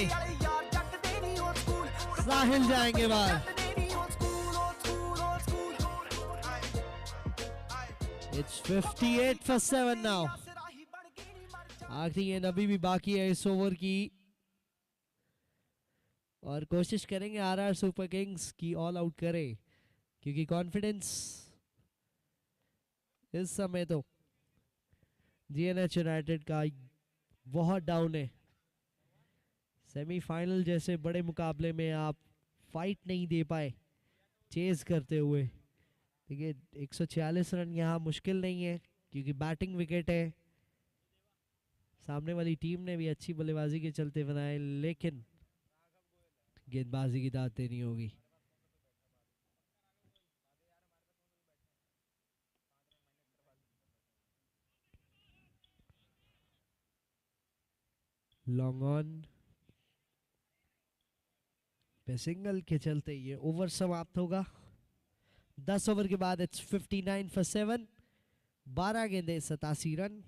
साहिल जाएंगे बाहर। It's 58 for 7 now। आखिरी गेंद अभी भी बाकी है इस ओवर की, और कोशिश करेंगे आरआर सुपर किंग्स की ऑल आउट करे, क्योंकि कॉन्फिडेंस इस समय तो जीएनएच यूनाइटेड का बहुत डाउन है। सेमीफाइनल जैसे बड़े मुकाबले में आप फाइट नहीं दे पाए चेज करते हुए। देखिए 146 रन यहाँ मुश्किल नहीं है, क्योंकि बैटिंग विकेट है। सामने वाली टीम ने भी अच्छी बल्लेबाजी के चलते बनाए, लेकिन गेंदबाजी की दाद देनी होगी। लॉन्ग ऑन पे सिंगल के चलते ये ओवर समाप्त होगा। 10 ओवर के बाद इट्स 59 for 7, 12 गेंदे 87 रन।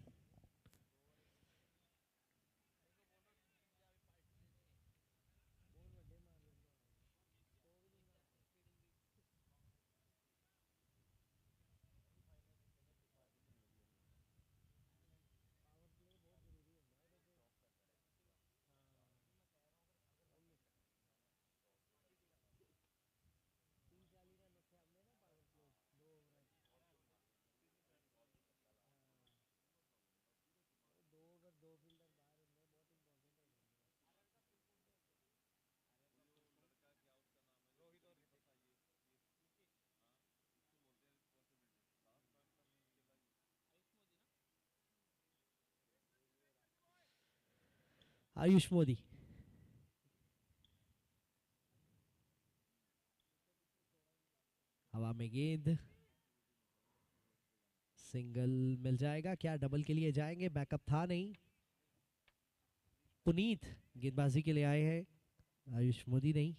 आयुष मोदी। हवा में गेंद, सिंगल मिल जाएगा क्या? डबल के लिए जाएंगे, बैकअप था नहीं। पुनीत गेंदबाजी के लिए आए हैं, आयुष मोदी नहीं।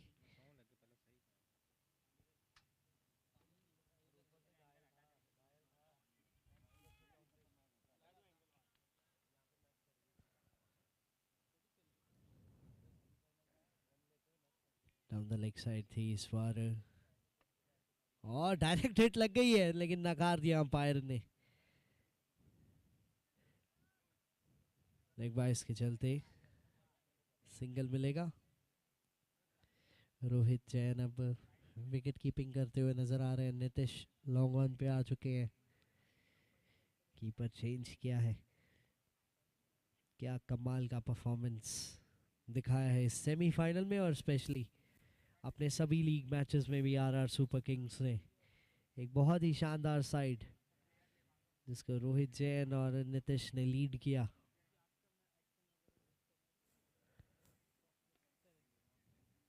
डाउन द लेग साइड थी इस बार, और डायरेक्ट हिट लग गई है लेकिन नकार दिया अंपायर ने। लेग बाइस के चलते सिंगल मिलेगा। रोहित जैन अब विकेट कीपिंग करते हुए नजर आ रहे हैं। नीतीश लॉन्ग ऑन पे आ चुके हैं। कीपर चेंज किया है। क्या कमाल का परफॉर्मेंस दिखाया है इस सेमीफाइनल में, और स्पेशली अपने सभी लीग मैचेस में भी आरआर सुपर किंग्स ने एक बहुत ही शानदार साइड जिसको रोहित जैन और नीतीश ने लीड किया।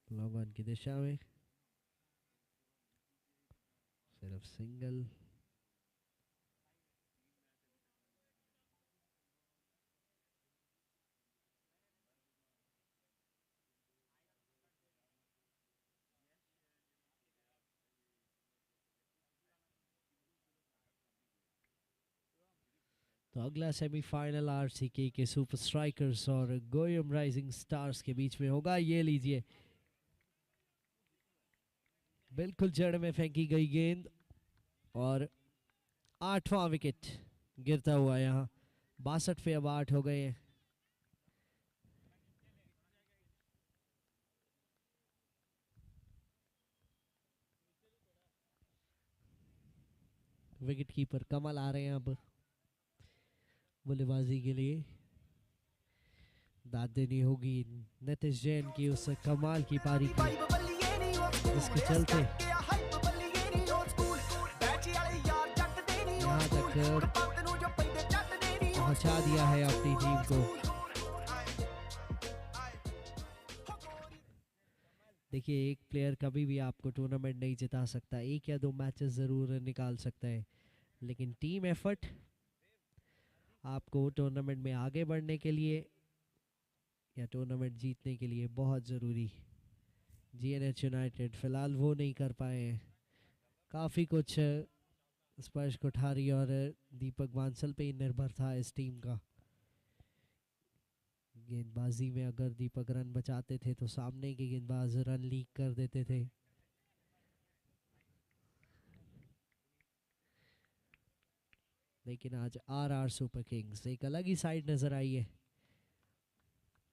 लॉन्ग ऑन की दिशा में सिर्फ सिंगल। तो अगला सेमीफाइनल आरसीके के सुपर स्ट्राइकर्स और गोयम राइजिंग स्टार्स के बीच में होगा। ये लीजिए, बिल्कुल जड़ में फेंकी गई गेंद और 8वां विकेट गिरता हुआ यहाँ। 62 पे अब 8 हो गए हैं। विकेट कीपर कमल आ रहे हैं अब बल्लेबाजी के लिए। दाद देनी होगी नीतीश जैन की उस कमाल की पारी की, जिसके चलते यहाँ तक पहुंचा दिया है अपनी टीम को। देखिए, एक प्लेयर कभी भी आपको टूर्नामेंट नहीं जिता सकता, एक या दो मैचेस ज़रूर निकाल सकता है, लेकिन टीम एफर्ट आपको टूर्नामेंट में आगे बढ़ने के लिए या टूर्नामेंट जीतने के लिए बहुत ज़रूरी। जीएनएच यूनाइटेड फिलहाल वो नहीं कर पाए हैं। काफ़ी कुछ स्पर्श कोठारी और दीपक बांसल पे ही निर्भर था इस टीम का। गेंदबाजी में अगर दीपक रन बचाते थे तो सामने के गेंदबाज रन लीक कर देते थे। लेकिन आज आरआर सुपर किंग्स एक अलग ही साइड नजर आई है।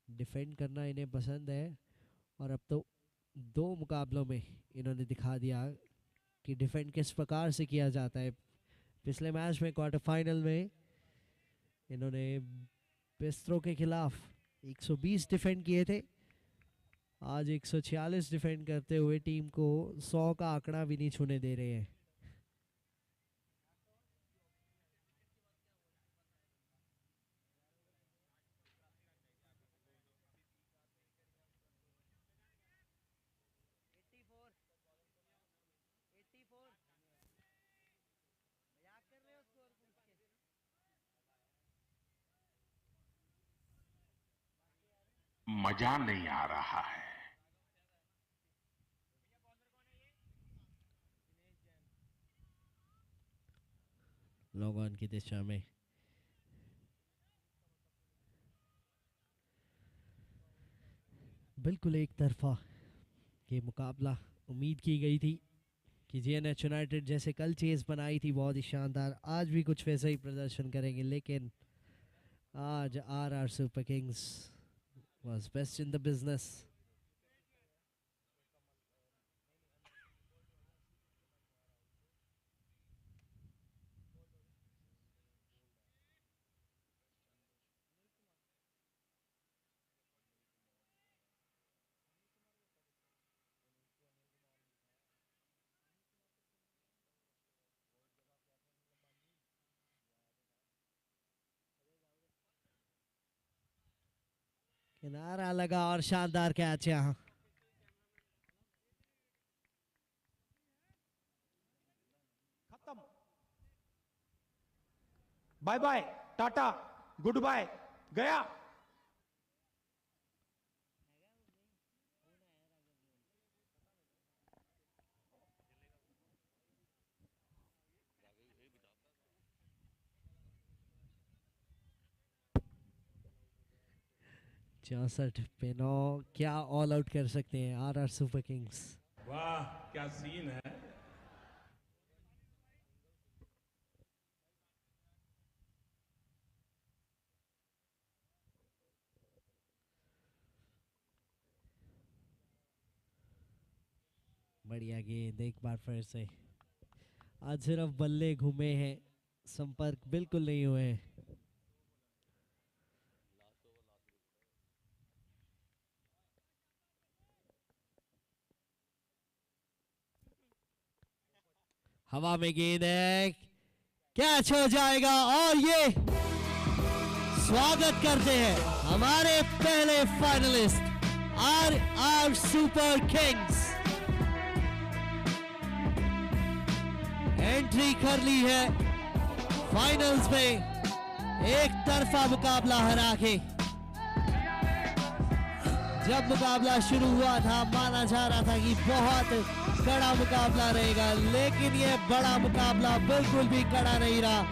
डिफेंड करना इन्हें पसंद है और अब तो 2 मुकाबलों में इन्होंने दिखा दिया कि डिफेंड किस प्रकार से किया जाता है। पिछले मैच में क्वार्टर फाइनल में इन्होंने बिस्ट्रो के खिलाफ 120 डिफेंड किए थे। आज 146 डिफेंड करते हुए टीम को 100 का आंकड़ा भी नहीं छूने दे रहे हैं। मजा नहीं आ रहा है। लॉन्ग ऑन की दिशा में बिल्कुल एक तरफा ये मुकाबला। उम्मीद की गई थी कि जीएनएच यूनाइटेड जैसे कल चेज बनाई थी बहुत ही शानदार, आज भी कुछ वैसा ही प्रदर्शन करेंगे, लेकिन आज RR super kings was best in the business. किनारा लगा और शानदार कैच यहाँ। खत्म। Bye bye, tata, good bye, गया। चौसठ पे 9, क्या ऑल आउट कर सकते हैं आरआर सुपर किंग्स। वाह क्या सीन है। बढ़िया गेंद एक बार फिर से। आज सिर्फ बल्ले घूमे हैं, संपर्क बिल्कुल नहीं हुए हैं। हवा में गेंद है, कैच हो जाएगा और ये स्वागत करते हैं हमारे पहले finalist RR super Kings. Entry कर ली है फाइनल्स में, एक तरफा मुकाबला हरा के। जब मुकाबला शुरू हुआ था माना जा रहा था कि बहुत कड़ा मुकाबला रहेगा, लेकिन ये बड़ा मुकाबला बिल्कुल भी कड़ा नहीं रहा,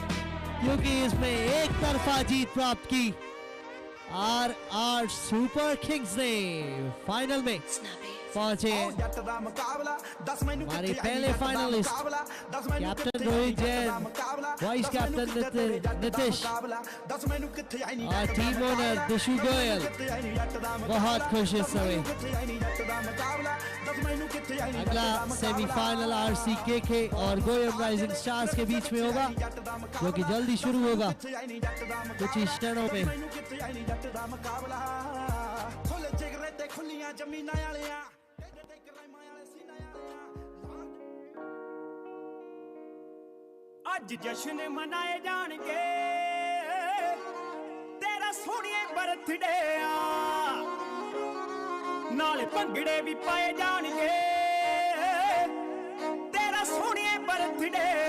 क्योंकि इसमें एक तरफा जीत प्राप्त की आरआर सुपर किंग्स ने। फाइनल में पहुंचे हमारे पहले finalist captain Rohit Jain, vice captain Nitish और टीम ओनर दिशु गोयल। बहुत खुश इस समय। अगला सेमीफाइनल आरसीके और गोयम राइजिंग स्टार्स के बीच में होगा, जो कि जल्दी शुरू होगा कुछ ही क्षणों में। ਅੱਜ ਜਸ਼ਨ ਮਨਾਏ ਜਾਣਗੇ ਤੇਰਾ ਸੋਹਣੀਏ ਬਰਥਡੇ ਆ, ਨਾਲ ਭੰਗੜੇ ਵੀ ਪਾਏ ਜਾਣਗੇ ਤੇਰਾ ਸੋਹਣੀਏ ਬਰਥਡੇ